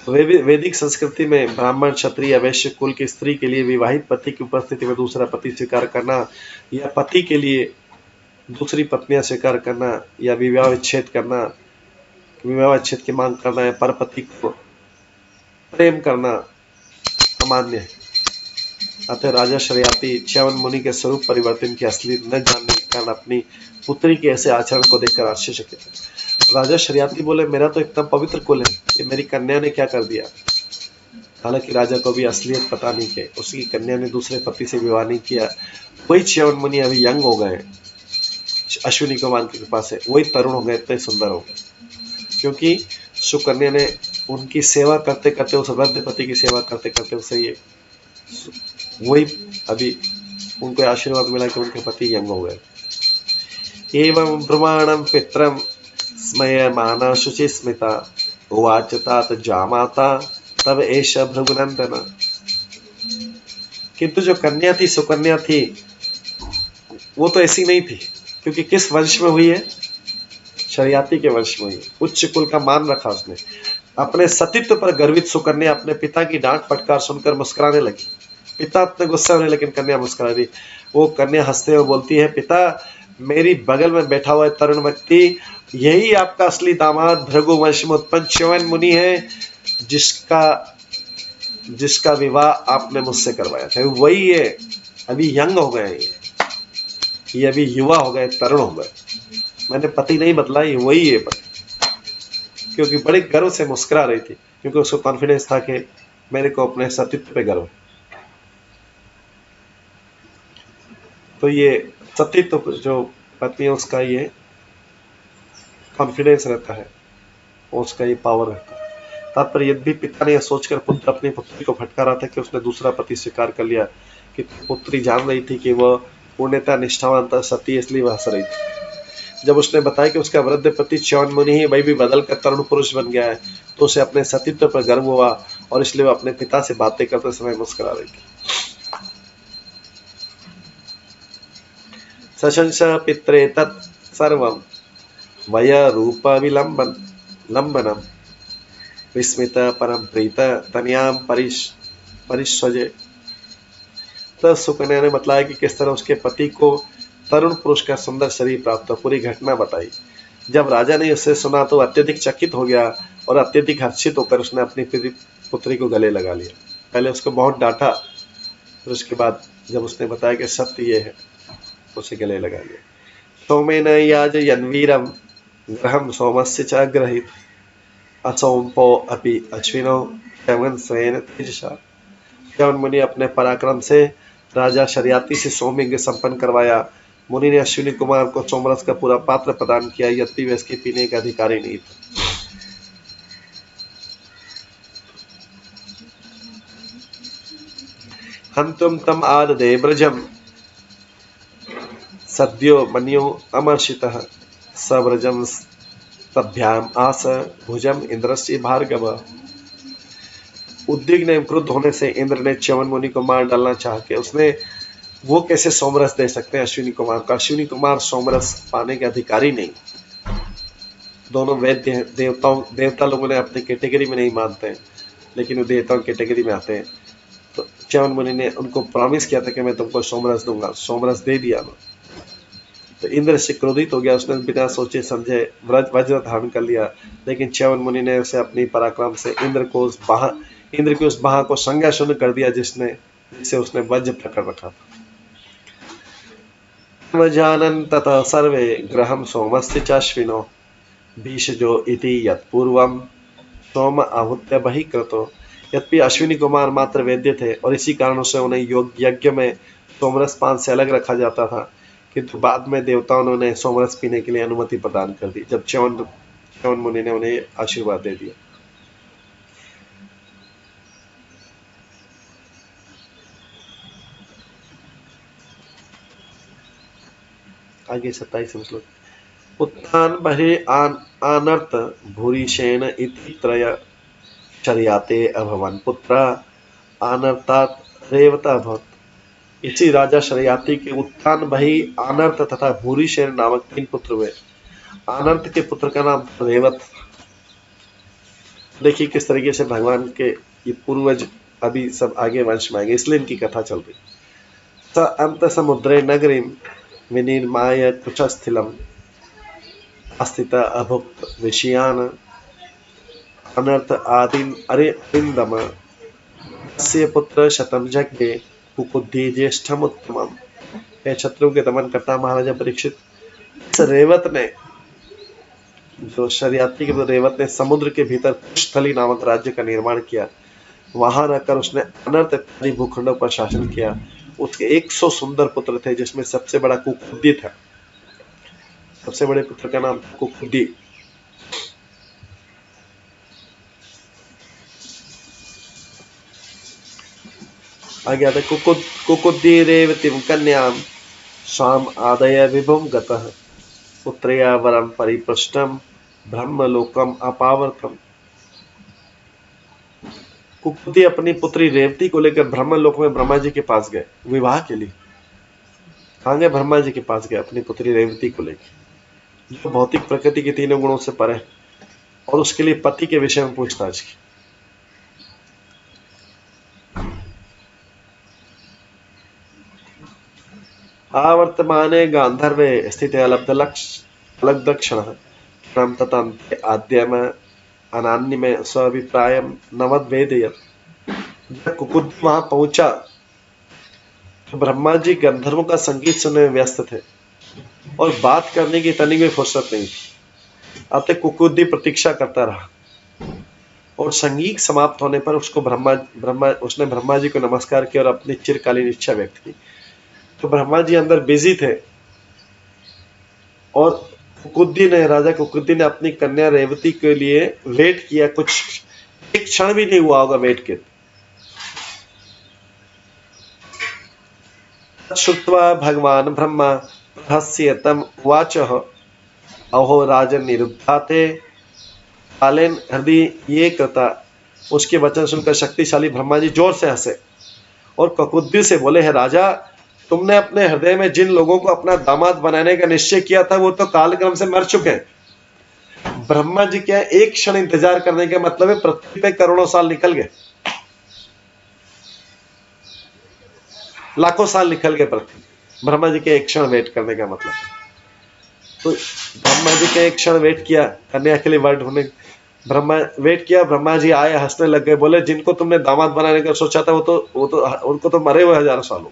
वैदिक संस्कृति में ब्राह्मण, क्षत्रिय, वैश्य कुल की स्त्री के लिए विवाहित पति की उपस्थिति में दूसरा पति स्वीकार करना या पति के लिए दूसरी पत्नियां स्वीकार करना या विवाह विच्छेद की मांग करना या परपति को प्रेम करना अमान्य है। अतः राजा शर्याती च्यवन मुनि के स्वरूप परिवर्तन की असली न जानने के कारण अपनी पुत्री के ऐसे आचरण को देखकर आश्चर्यचकित है। राजा शर्याती बोले, मेरा तो एकदम पवित्र कुल है, ये मेरी कन्या ने क्या कर दिया। हालांकि राजा को भी असलियत पता नहीं कि उसकी कन्या ने दूसरे पति से विवाह नहीं किया। वही च्यवन मुनि अभी यंग हो गए अश्विनी कुमार की कृपा से, वही तरुण हो गए, इतने सुंदर हो गए, क्योंकि सुकन्या ने उनकी सेवा करते करते, उस वृद्ध पति की सेवा करते करते उसे ये वही अभी उनको आशीर्वाद मिला कि उनके पति यंग हो गए। एवं ब्रह्मांडम पित्रम स्मयमाना शुचि स्मिता उवाच तात जामाता तब ऐशा भृगुनंदन। किंतु जो कन्या थी, सुकन्या थी, वो तो ऐसी नहीं थी, क्योंकि किस वंश में हुई है, शर्याती के वंश में हुई। उच्च कुल का मान रखा उसने। अपने सतीत्व पर गर्वित सुकन्या अपने पिता की डांट फटकार सुनकर मुस्कुराने लगी। पिता इतने गुस्सा होने लेकिन कन्या मुस्कुरा रही। वो कन्या हंसते हुए बोलती है, पिता, मेरी बगल में बैठा हुआ तरुण व्यक्ति यही आपका असली दामाद भृगु वंश में उत्पन्न च्यवन मुनि है, जिसका विवाह आपने मुझसे करवाया था। वही है, अभी यंग हो गए, ये अभी युवा हो गए, तरुण हो गए। मैंने पति नहीं बदला, ये वही है पति। क्योंकि बड़े गर्व से मुस्कुरा रही थी, क्योंकि उसको कॉन्फिडेंस था कि मेरे को अपने सतीत्व पे गर्व है। तो ये सतीत्व जो पत्नी है उसका ये कॉन्फिडेंस रहता है, उसका ये पावर रहता है। तात्पर्य यद्यपि पिता ने यह सोचकर पुत्र अपनी पुत्री को फटकारा था कि उसने दूसरा पति स्वीकार कर लिया, कि पुत्री जान रही थी कि वह पूर्णतः निष्ठावान था, सती, इसलिए वह हंस रही थी। जब उसने बताया कि उसका वृद्ध पति च्यवन मुनि ही वही भी बदल कर तरुण पुरुष बन गया है, तो उसे अपने सतीत्व पर गर्व हुआ और इसलिए वह अपने पिता से बातें करते समय मुस्कुरा रही थी। सशंस पित्रे तत् सर्वं वय रूप विलंबनम विस्मित परम प्रीत तनयाम परिस्वजे। तब सुकन्या ने बतलाया कि किस तरह उसके पति को तरुण पुरुष का सुंदर शरीर प्राप्त हुआ, पूरी घटना बताई। जब राजा ने उसे सुना तो अत्यधिक चकित हो गया और अत्यधिक हर्षित होकर उसने अपनी पुत्री को गले लगा लिया। पहले उसको बहुत डांटा, फिर उसके बाद जब उसने बताया कि सत्य ये है, उसे गले लगा लिया। सोमेन याज यन्वीरम ग्रहम सोमस्य च ग्रहित असोम्पो अपि अश्विनो च्यवन स्वेन तेजसा। च्यवन मुनि अपने पराक्रम से राजा शर्याती से सोमयज्ञ संपन्न करवाया। मुनि ने अश्विनी कुमार को सोमरस का पूरा पात्र प्रदान किया, यद्यपि वे इसके पीने का अधिकारी नहीं थे। हंतुम तम आददे ब्रजम सद्यो मन्यो अमर्षितः सब्रजम तभ्याम आस भुजम इंद्रस्य भार्गव। उद्विग्न एवं क्रुद्ध होने से इंद्र ने च्यवन मुनि को मार डालना चाह के उसने वो कैसे सोमरस दे सकते हैं अश्विनी कुमार को। अश्विनी कुमार सोमरस पाने के अधिकारी नहीं। दोनों वैद्य देवता लोगों ने अपनी कैटेगरी में नहीं मानते हैं, लेकिन वो देवताओं की कैटेगरी में आते हैं। तो च्यवन मुनि ने उनको प्रॉमिस किया था कि मैं तुमको सोमरस दूंगा, सोमरस दे दिया ना। तो इंद्र से क्रोधित हो गया, उसने बिना सोचे समझे वज्र धारण कर लिया, लेकिन च्यवन मुनि ने उसे अपनी पराक्रम से इंद्र की उस बाह को संज्ञा शून्य कर दिया जिससे उसने वज्र पकड़ रखा था। जानन ततः सर्वे ग्रहम सोमस्य चाश्विनो भीषजो इति यत्पूर्वम सोम आहूत्य बहिकृतो। यद्यपि अश्विनी कुमार मात्र वैद्य थे और इसी कारण से उन्हें यज्ञ में सोमरस पान से अलग रखा जाता था, किंतु बाद में देवताओं ने उन्हें सोमरस पीने के लिए अनुमति प्रदान कर दी, जब च्यवन मुनि ने उन्हें आशीर्वाद दे दिया। आगे 27 श्लोक। उत्थान बहि आनर्त भूरिशेन इति त्रय शर्याते अभवन पुत्र आनर्तात रेवता अभवत। इसी राजा शर्याती के उत्थान बहि आनर्त तथा भूरिशेन नामक 3 पुत्र हुए। आनर्त के पुत्र का नाम रेवत, देखिए किस तरीके से भगवान के ये पूर्वज अभी सब आगे वंश में आएंगे, इसलिए इनकी कथा चल रही। स अंत समुद्रे नगरीम विनिर्माय कुचस्थिलम अस्थित अभुक्त विषयान अनर्थ आदिन अरे अरिंदम तस्य पुत्र शतम जज्ञे कुकुद्धि ज्येष्ठम उत्तमम। हे शत्रु के दमन करता महाराजा परीक्षित, इस रेवत ने, जो शरियाती के रेवत ने समुद्र के भीतर कुशस्थली नामक राज्य का निर्माण किया। वहां रहकर उसने अनर्थ इत्यादि भूखंडों पर शासन किया। उसके 100 सुंदर पुत्र थे, जिसमें सबसे बड़ा कुकुद्दी था। सबसे बड़े पुत्र का नाम कुकुद्दी। आगे आता कुकुद्दी रेवतीम कन्याम स्वाम आदय विभुम गतः पुत्रया वरम परिपृष्टम ब्रह्मलोकम अपावर्तम। कुकुद्दी अपनी पुत्री रेवती को लेकर ब्रह्मलोक में ब्रह्मा जी के पास गए विवाह के लिए। कहाँ गए? ब्रह्मा जी के पास गए अपनी पुत्री रेवती को लेकर, जो भौतिक प्रकृति के तीनों गुणों से परे, और उसके लिए पति के विषय में पूछताछ की। आवर्तमाने गांधर्वे स्थित अलब्धक्षण तथा आद्यम अनान्य में स्वाभिप्रायम नवद्वेदयत्। जब कुकुद वहां पहुंचा तो ब्रह्मा जी गंधर्वों का संगीत सुनने में व्यस्त थे और बात करने की तनिक भी फुर्सत नहीं थी। अतः कुकुद्दी प्रतीक्षा करता रहा और संगीत समाप्त होने पर उसने ब्रह्मा जी को नमस्कार किया और अपनी चिरकालीन इच्छा व्यक्त की। तो ब्रह्मा जी अंदर बिजी थे और राजा कुकुद्दी ने अपनी कन्या रेवती के लिए वेट किया। कुछ एक क्षण भी नहीं हुआ होगा वेट के। श्रुत्वा भगवान ब्रह्मा प्रहस्य तम उवाच अहो राजन निरुद्धाते कालेन हृदय ये कृता। उसके वचन सुनकर शक्तिशाली ब्रह्मा जी जोर से हंसे और कुकुद्दी से बोले, है राजा, तुमने अपने हृदय में जिन लोगों को अपना दामाद बनाने का निश्चय किया था वो तो कालक्रम से मर चुके हैं। ब्रह्मा जी क्या एक क्षण इंतजार करने का मतलब है पृथ्वी पे करोड़ों साल निकल गए, लाखों साल निकल गए पृथ्वी। ब्रह्मा जी के एक क्षण वेट करने का मतलब है। तो ब्रह्मा जी के एक क्षण वेट किया, कन्या के लिए वर्ड होने ब्रह्मा वेट किया। ब्रह्मा जी आए, हंसने लग गए, बोले जिनको तुमने दामाद बनाने का सोचा था वो तो उनको तो मरे हुए हजारों सालों,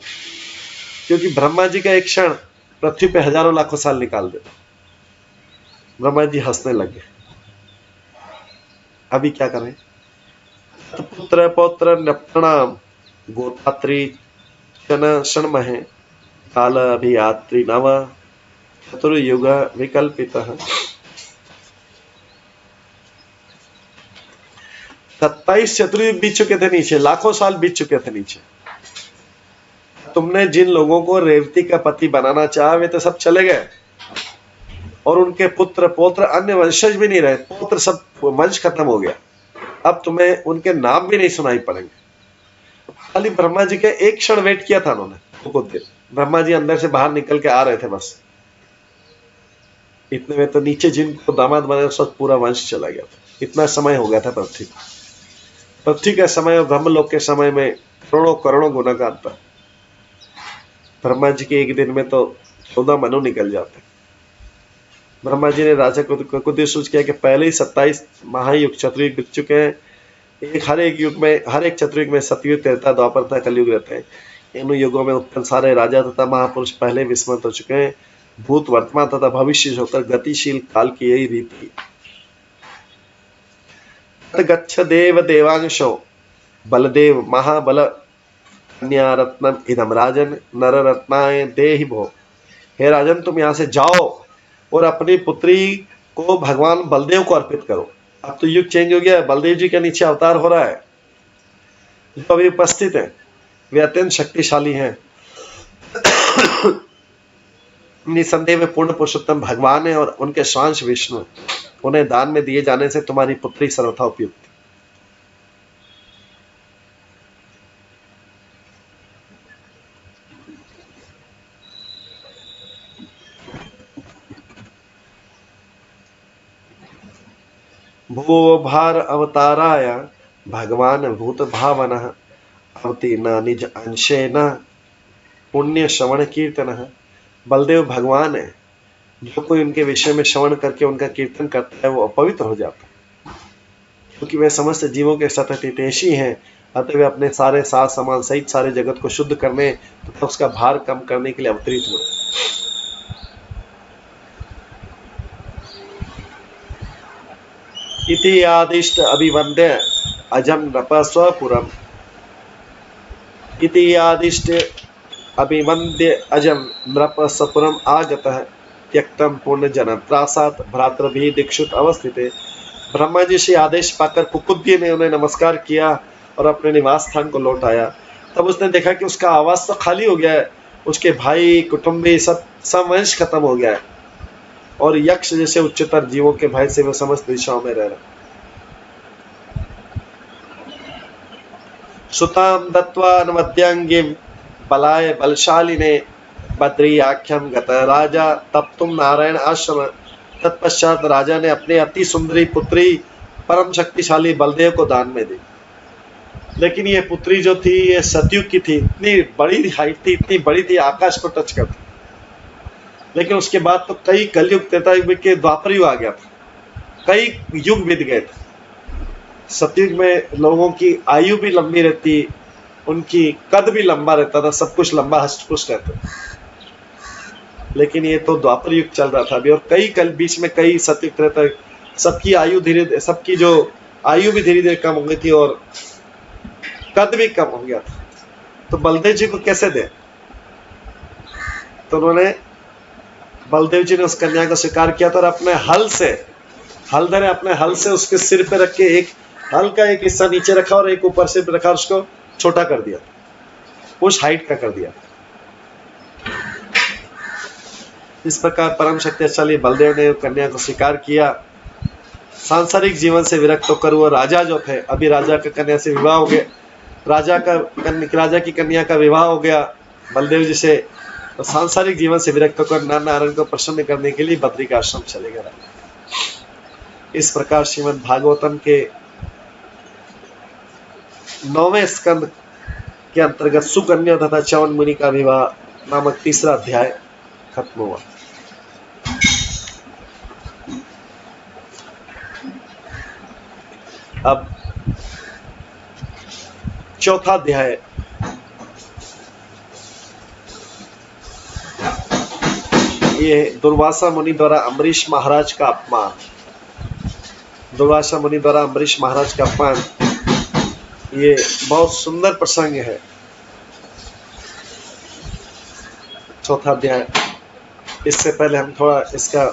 क्योंकि ब्रह्मा जी का एक क्षण पृथ्वी पे हजारों लाखों साल निकाल देता। ब्रह्मा जी हंसने लगे। अभी क्या करें? पुत्र पौत्र नप्रणाम गोतात्री चन शणमहे काल अभियात्री नव चतुर्युग विकल्पितः। 27 चतुर्युग बीत चुके थे नीचे, लाखों साल बीत चुके थे नीचे। तुमने जिन लोगों को रेवती का पति बनाना चाहा वे तो सब चले गए और उनके पुत्र पौत्र अन्य वंशज भी नहीं रहे, पुत्र सब वंश खत्म हो गया। अब तुम्हें उनके नाम भी नहीं सुनाई पड़ेंगे। खाली ब्रह्मा जी के एक क्षण वेट किया था उन्होंने। ब्रह्मा जी अंदर से बाहर निकल के आ रहे थे बस, इतने में तो नीचे जिनको दामाद बने सब पूरा वंश चला गया था। इतना समय हो गया था पृथ्वी का समय और ब्रह्मलोक के समय में करोड़ों करोड़ों गुना का अंतर। ब्रह्मा जी के एक दिन में तो 14 मनु निकल जाते। ब्रह्मा जी ने राजा को सूच किया कि पहले ही 27 महायुग चतुर्युग बीत चुके हैं। हर एक चतुर्युग में सतयुग, त्रेता, द्वापर तथा कलयुग रहते हैं। इन युगों में उत्पन्न सारे राजा तथा महापुरुष पहले विस्मृत हो चुके हैं। भूत, वर्तमान तथा भविष्य होकर गतिशील काल की यही रीति। गच्छ देव देवांशो बलदेव महाबल कन्या रत्नम इदम राजन नर रत्नाय देहि भो। हे राजन, तुम यहाँ से जाओ और अपनी पुत्री को भगवान बलदेव को अर्पित करो। अब तो युग चेंज हो गया है, बलदेव जी के नीचे अवतार हो रहा है। जो अभी उपस्थित है वे अत्यंत शक्तिशाली हैं। निसंदेह वे पूर्ण पुरुषोत्तम भगवान है और उनके सांश विष्णु। उन्हें दान में दिए जाने से तुम्हारी पुत्री सर्वथा उपयुक्त। भुवो भार अवताराय भगवान भूत भावनः अवतीर्णा निज अंशेन पुण्य श्रवण कीर्तन। बलदेव भगवान है, जो कोई उनके विषय में श्रवण करके उनका कीर्तन करता है वो अपवित्र हो जाता है, क्योंकि वे समस्त जीवों के सतत हितैषी हैं। अतः वे अपने सारे साथ समान सहित सारे जगत को शुद्ध करने तथा उसका भार कम करने के लिए अवतरित हुए। इति आदिष्ट अभिवंद्य अजम नपस्वपुरम। इति आदिष्ट अभिवंद्य अजम नृपस्वपुरम आगतः त्यक्तम पूर्ण जन त्रासात भ्रातृभि दीक्षुत अवस्थित। ब्रह्मा जी से आदेश पाकर कुकुद्य ने उन्हें नमस्कार किया और अपने निवास स्थान को लौट आया। तब उसने देखा कि उसका आवास तो खाली हो गया है, उसके भाई कुटुंबी सब वंश खत्म हो गया है और यक्ष जैसे उच्चतर जीवों के भय से वह समस्त दिशाओं में रह रहा। सुताम दत्वा अनुमद्यांगिम बलाय बलशालिने बद्री आख्यम गत राजा तब तुम नारायण आश्रम। तत्पश्चात राजा ने अपनी अति सुंदरी पुत्री परम शक्तिशाली बलदेव को दान में दी। लेकिन ये पुत्री जो थी ये सतयुग की थी, इतनी बड़ी हाइट थी, इतनी बड़ी थी, आकाश को टच करती। लेकिन उसके बाद तो कई कलयुग त्रेता युग के द्वापर युग आ गया था, कई युग बीत गए थे। सतयुग में लोगों की आयु भी लंबी रहती, उनकी कद भी लंबा रहता था, सब कुछ लंबा हष्ट-पुष्ट रहता। लेकिन ये तो द्वापर युग चल रहा था अभी, और कई कल बीच में कई सतयुग त्रेता, सबकी आयु धीरे, सबकी जो आयु भी धीरे धीरे कम हो गई थी और कद भी कम हो गया था। तो बलदेव जी को कैसे दे? तो उन्होंने, बलदेव जी ने उस कन्या को स्वीकार किया था और अपने हल से, हल धरे अपने हल से उसके सिर पे रख के एक हल का एक हिस्सा नीचे रखा और एक ऊपर से रखा, उसको छोटा कर दिया, उस हाइट का कर दिया। इस प्रकार परम शक्तिशाली बलदेव ने कन्या को स्वीकार किया। सांसारिक जीवन से विरक्त होकर वो राजा जो थे, अभी राजा का कन्या से विवाह हो गया, राजा की कन्या का विवाह हो गया बलदेव जी से, तो सांसारिक जीवन से विरक्त होकर नर नारायण को प्रसन्न करने के लिए बद्री का आश्रम चले गए। इस प्रकार श्रीमद् भागवतम के 9वें स्कंद के अंतर्गत सुकन्या तथा च्यवन मुनि का विवाह नामक तीसरा अध्याय खत्म हुआ। अब चौथा अध्याय, ये दुर्वासा मुनि द्वारा अम्बरीश महाराज का अपमान। दुर्वासा मुनि द्वारा अम्बरीश महाराज का अपमान, ये बहुत सुंदर प्रसंग है। चौथा अध्याय, इससे पहले हम थोड़ा इसका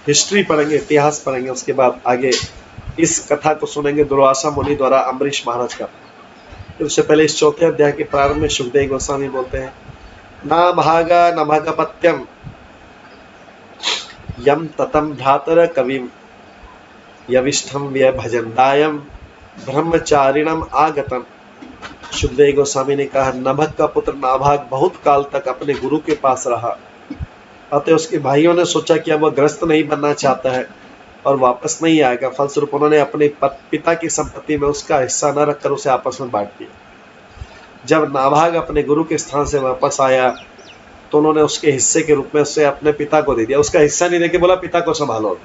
हिस्ट्री पढ़ेंगे, इतिहास पढ़ेंगे, उसके बाद आगे इस कथा को सुनेंगे दुर्वासा मुनि द्वारा अम्बरीश महाराज का। उससे पहले इस चौथे अध्याय के प्रारंभ में सुखदेव गोस्वामी बोलते हैं, ना भागा न भगपत्यम यम ततम भ्रातर कविम यविष्ठम व्यय भजनदायम ब्रह्मचारिणम आगतम। सुखदेव गोस्वामी ने कहा, नभग का पुत्र नाभाग बहुत काल तक अपने गुरु के पास रहा, अतः उसके भाइयों ने सोचा कि अब वह ग्रस्त नहीं बनना चाहता है और वापस नहीं आएगा। फलस्वरूप उन्होंने अपने पिता की संपत्ति में उसका हिस्सा न रखकर उसे आपस में बांट दिया। जब नाभाग अपने गुरु के स्थान से वापस आया तो उन्होंने उसके हिस्से के रूप में उसे अपने पिता को दे दिया। उसका हिस्सा नहीं देके बोला, पिता को संभालो।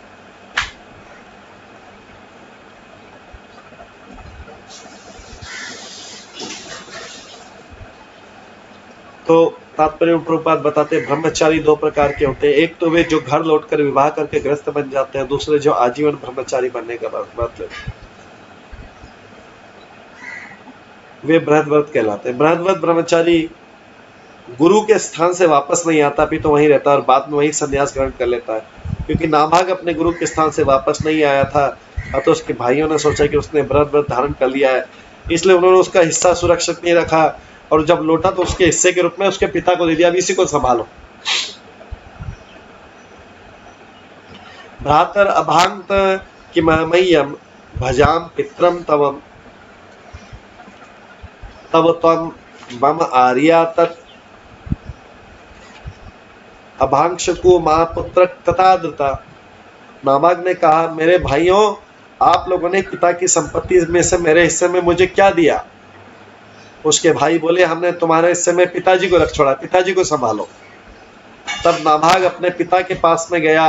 तो तात्पर्य प्रभुपाद बताते हैं, ब्रह्मचारी दो प्रकार के होते हैं। एक तो वे जो घर लौटकर विवाह करके ग्रस्त बन जाते हैं, दूसरे जो आजीवन ब्रह्मचारी बनने का व्रत लेते हैं, वे बृहद्व्रत कहलाते हैं। बृहद्व्रत ब्रह्मचारी गुरु के स्थान से वापस नहीं आता, अभी तो वहीं रहता है और बाद में वहीं संन्यास ग्रहण कर लेता है। क्योंकि नाभाग अपने गुरु के स्थान से वापस नहीं आया था, तो उसके भाइयों ने सोचा कि उसने बृहद्व्रत धारण कर लिया है, इसलिए उन्होंने उसका हिस्सा सुरक्षित नहीं रखा और जब लौटा तो उसके हिस्से के रूप में उसके पिता को दे दिया, अब इसी को संभालो। भ्रातर अभांत किमयम भजाम पित्रम तवम तव त्वम मम आर्या तत् अभांशको मा पुत्र तथा धृता। नाभाग ने कहा, मेरे भाइयों, आप लोगों ने पिता की संपत्ति में से मेरे हिस्से में मुझे क्या दिया? उसके भाई बोले, हमने तुम्हारे हिस्से में पिताजी को रख छोड़ा, पिताजी को संभालो। तब नाभाग अपने पिता के पास में गया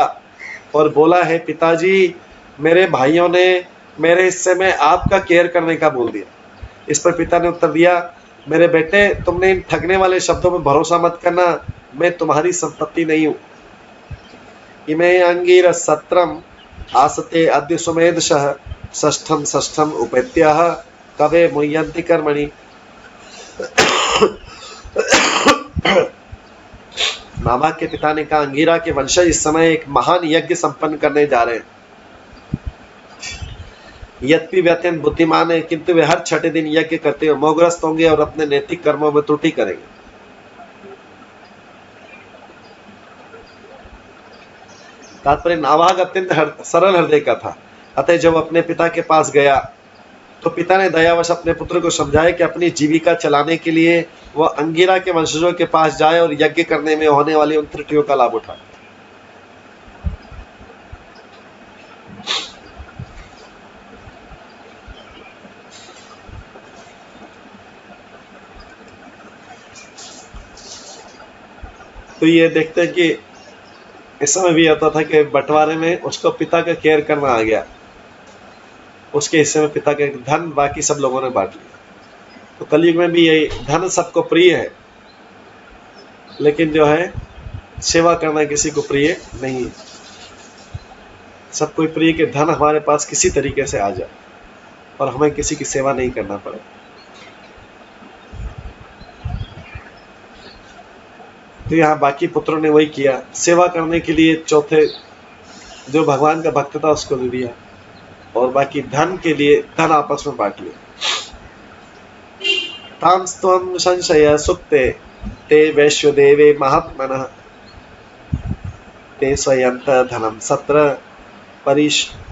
और बोला, है पिताजी, मेरे भाइयों ने मेरे हिस्से में आपका केयर करने का बोल दिया। इस पर पिता ने उत्तर दिया, मेरे बेटे, तुमने इन ठगने वाले शब्दों पर भरोसा मत करना, मैं तुम्हारी संपत्ति नहीं हूं। इमे अंगीर सत्रम आसते अद्य सुमेधशः षष्ठम षष्ठम उपेत्यः कवे मुह्यन्ति कर्मणि। नाभाग के पिता ने कहा, अंगीरा के वंशज इस समय एक महान यज्ञ संपन्न करने जा रहे हैं। यद्यपि वे अत्यंत बुद्धिमान है, किंतु वे हर छठे दिन यज्ञ करते हुए मोहग्रस्त होंगे और अपने नैतिक कर्मों में त्रुटि करेंगे। तात्पर्य, नाभाग अत्यंत सरल हृदय का था, अतः जब अपने पिता के पास गया तो पिता ने दयावश अपने पुत्र को समझाया कि अपनी जीविका चलाने के लिए वह अंगिरा के वंशजों के पास जाए और यज्ञ करने में होने वाली उन त्रुटियों का लाभ उठाए। तो ये देखते हैं कि इस समय भी होता था कि बंटवारे में उसको पिता का केयर करना आ गया, उसके हिस्से में पिता का धन बाकी सब लोगों ने बांट लिया। तो कलयुग में भी यही, धन सबको प्रिय है, लेकिन जो है सेवा करना किसी को प्रिय नहीं है। सबको प्रिय कि धन हमारे पास किसी तरीके से आ जाए और हमें किसी की सेवा नहीं करना पड़े। तो यहाँ बाकी पुत्रों ने वही किया, सेवा करने के लिए चौथे जो भगवान का भक्त था उसको दे दिया और बाकी धन के लिए धन आपस में बांट लिया। तांस्त्वं संशय सुक्ते ते वैश्वदेवे महात्मनः ते स्वयंत धनम सत्र परिशोषितमात्मनः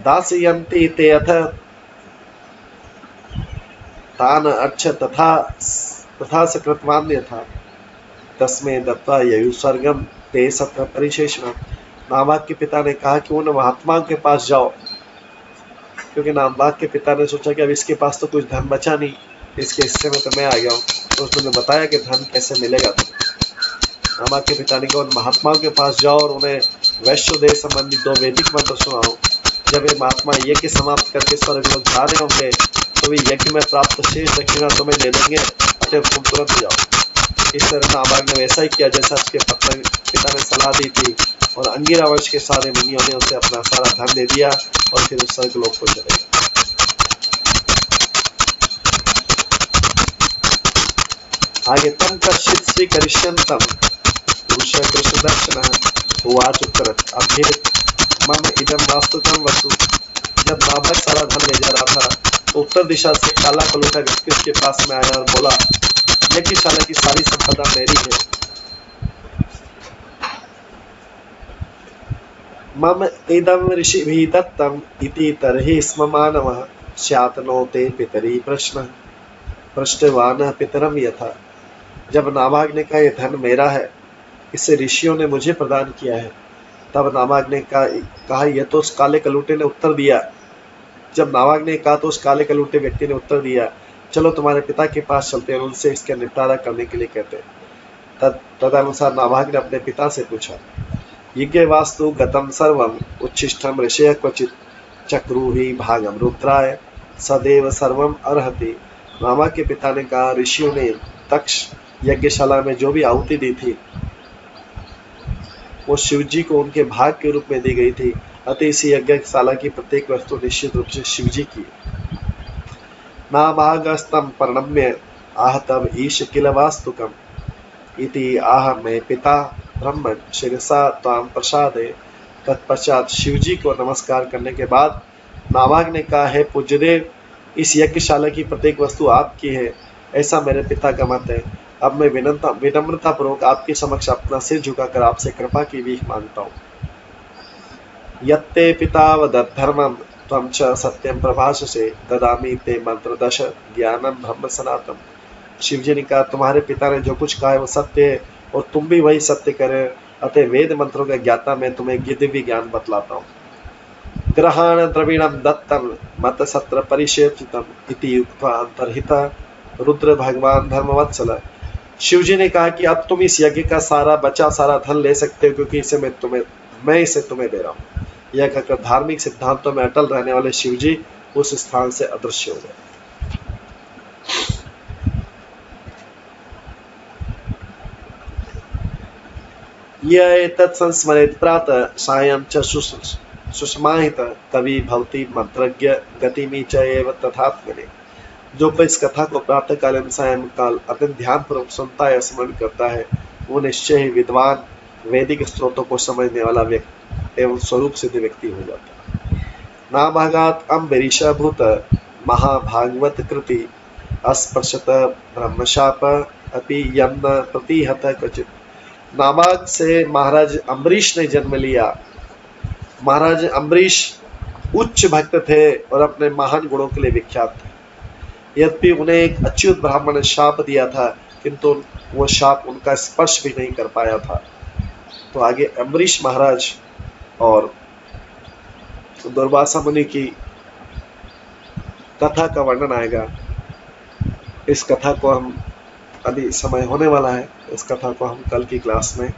दास्यन्ति ते अथ तान अर्च तथा सकृतवान्यथा तस्मै दत्वा ययु स्वर्गम ते सत्र परिशेषणम्। नाभाग के पिता ने कहा कि उन महात्माओं के पास जाओ, क्योंकि नाभाग के पिता ने सोचा कि अब इसके पास तो कुछ धन बचा नहीं, इसके हिस्से में तो मैं आ गया हूँ। तो उसने बताया कि धन कैसे मिलेगा तुम्हें। नाभाग के पिता ने कहा, उन महात्माओं के पास जाओ और उन्हें वैश्वदेव संबंधी 2 वैदिक मंत्र सुनाओ। जब ये महात्मा यज्ञ समाप्त करके स्वर्ग लोग जा रहे होंगे तो वे यज्ञ में प्राप्त शेष दक्षिणा तुम्हें दे देंगे, अतः तुम तुरंत जाओ। इस तरह नाभाग ने वैसा ही किया जैसा उसके पिता ने सलाह दी थी और अंगिरा वंश के सारे मुनियों ने उसे अपना सारा धन दे दिया और फिर उस स्वर्ग लोक को चले गए। आगे तम कश्चित् श्री करिष्यन्तम पुरुष कृष्ण दर्शनः उवाच उत्तरत् अभ्येत मम इदं वास्तुतम वसु। जब नाभाग सारा धन ले जा रहा था तो उत्तर दिशा से काला कलूटा व्यक्ति उसके पास में आया और बोला, यज्ञशाला की सारी संपदा मेरी है। मम इदं ऋषिभिः दत्तम् इति तर्हि स्म मानवः स्यात् नो ते पितरि प्रश्नः पृष्टवान् पितरं यथा। जब नाभाग ने कहा, यह धन मेरा है, इसे ऋषियों ने मुझे प्रदान किया है, तब नाभाग ने कहा यह तो उस काले कलूटे ने उत्तर दिया। जब नाभाग ने कहा तो उस काले कलूटे व्यक्ति ने उत्तर दिया, चलो तुम्हारे पिता के पास चलते हैं और उनसे इसका निपटारा करने के लिए कहते हैं। तदनुसार नाभाग ने अपने पिता से पूछा, यज्ञ वास्तु गतम सर्वम उच्छिष्टम ऋषय क्वचित चक्रुहि भागम रुद्राय सदैव सर्वम अर्हति। नाभाग के पिता ने कहा, ऋषियों ने तक्ष यज्ञशाला में जो भी आहुति दी थी वो शिव जी को उनके भाग के रूप में दी गई थी, अतः इसी यज्ञशाला की प्रत्येक वस्तु निश्चित रूप से शिव जी की। नाभागस्तं प्रणम्य आह तब ईश किल वास्तुकम् इति आह मैं पिता ब्रह्मण शिरसा त्वां प्रसादे। तत्पश्चात शिव जी को नमस्कार करने के बाद नाभाग ने कहा, है पूज्यदेव, इस यज्ञशाला की प्रत्येक वस्तु आपकी है, ऐसा मेरे पिता का मत है। अब मैं विनम्रता पूर्वक आपके समक्ष अपना सिर झुकाकर आपसे कृपा की भीख मांगता हूँ। यत्ते पिता वदत् धर्मं त्वं च सत्यं प्रभाषसे ददामि ते मंत्र दश ज्ञानम ब्रह्म सनातन। शिव जी ने कहा, तुम्हारे पिता ने जो कुछ कहा है वो सत्य है और तुम भी वही सत्य करे अतः वेद मंत्रों का ज्ञाता मैं तुम्हें दिव्य ज्ञान बतलाता हूँ। ग्रहण द्रविणम दत्तम मत सत्र परिशेषितम इति युक्त्वा अंतर्हिता रुद्र भगवान धर्मवत्सल। शिव जी ने कहा कि अब तुम इस यज्ञ का सारा बचा सारा धन ले सकते हो, क्योंकि मैं इसे तुम्हें दे रहा हूँ। यह कहकर धार्मिक सिद्धांतों में अटल रहने वाले शिव जी उस स्थान से अदृश्य हो गए। यह तत्संस्मरेत प्रातः सायं च सुषमाहित कवि भवति मंत्रज्ञ गतिमि च एव तथात्मने। जो इस कथा को प्रातः काल एवं सायंकाल अत्यंत ध्यान पूर्वक सुनता है, स्मरण करता है, वो निश्चय ही विद्वान, वैदिक स्रोतों को समझने वाला व्यक्ति एवं स्वरूप सिद्ध व्यक्ति हो जाता है। नाभागात अम्बरीशा भूत महाभागवत कृति अस्पृशत ब्रह्मशाप अपि यन्न प्रतिहत क्वचित। नाभाग से महाराज अम्बरीश ने जन्म लिया। महाराज अम्बरीश उच्च भक्त थे और अपने महान गुणों के लिए विख्यात थे। यद्यपि उन्हें एक अच्युत ब्राह्मण ने शाप दिया था, किंतु वो शाप उनका स्पर्श भी नहीं कर पाया था। तो आगे अम्बरीश महाराज और दुर्वासा मुनि की कथा का वर्णन आएगा। इस कथा को हम अभी समय होने वाला है, इस कथा को हम कल की क्लास में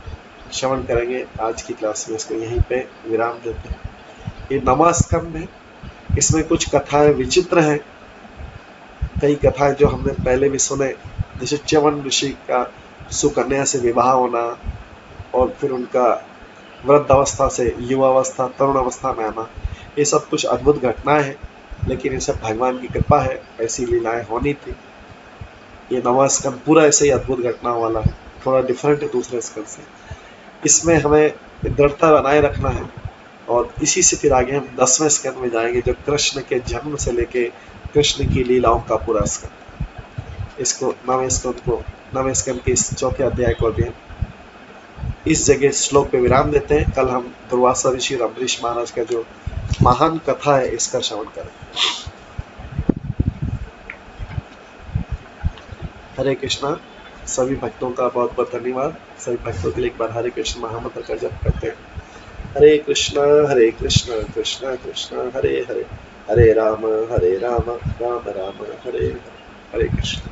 श्रवण करेंगे। आज की क्लास में इसको यहीं पे विराम देते हैं। ये 9वां स्कंद है। इसमें कुछ कथाएं विचित्र हैं, कई कथाएं जो हमने पहले भी सुने, जैसे च्यवन ऋषि का सुकन्या से विवाह होना और फिर उनका वृद्ध अवस्था से युवावस्था तरुण अवस्था में आना, ये सब कुछ अद्भुत घटनाएं हैं, लेकिन ये सब भगवान की कृपा है, ऐसी लीलाएं होनी थी। ये 9वां स्कंद पूरा ऐसे ही अद्भुत घटनाओं वाला है, थोड़ा डिफरेंट है दूसरे स्कंद से। इसमें हमें दृढ़ता बनाए रखना है और इसी से फिर आगे हम 10वें स्कंद में जाएंगे, जो कृष्ण के जन्म से लेके कृष्ण की लीलाओं का पूरा स्कंद। इसको 9वें स्कंद के इस चौथे अध्याय को अभी इस जगह श्लोक पे विराम देते हैं। कल हम दुर्वासा ऋषि और अम्बरीश महाराज का जो महान कथा है इसका श्रवण करें। हरे कृष्णा। सभी भक्तों का बहुत बहुत धन्यवाद। सभी भक्तों के लिए एक बार हरे कृष्ण महामंत्र का जप करते हैं। हरे कृष्णा कृष्ण कृष्ण हरे हरे, हरे राम राम राम हरे हरे। हरे कृष्ण।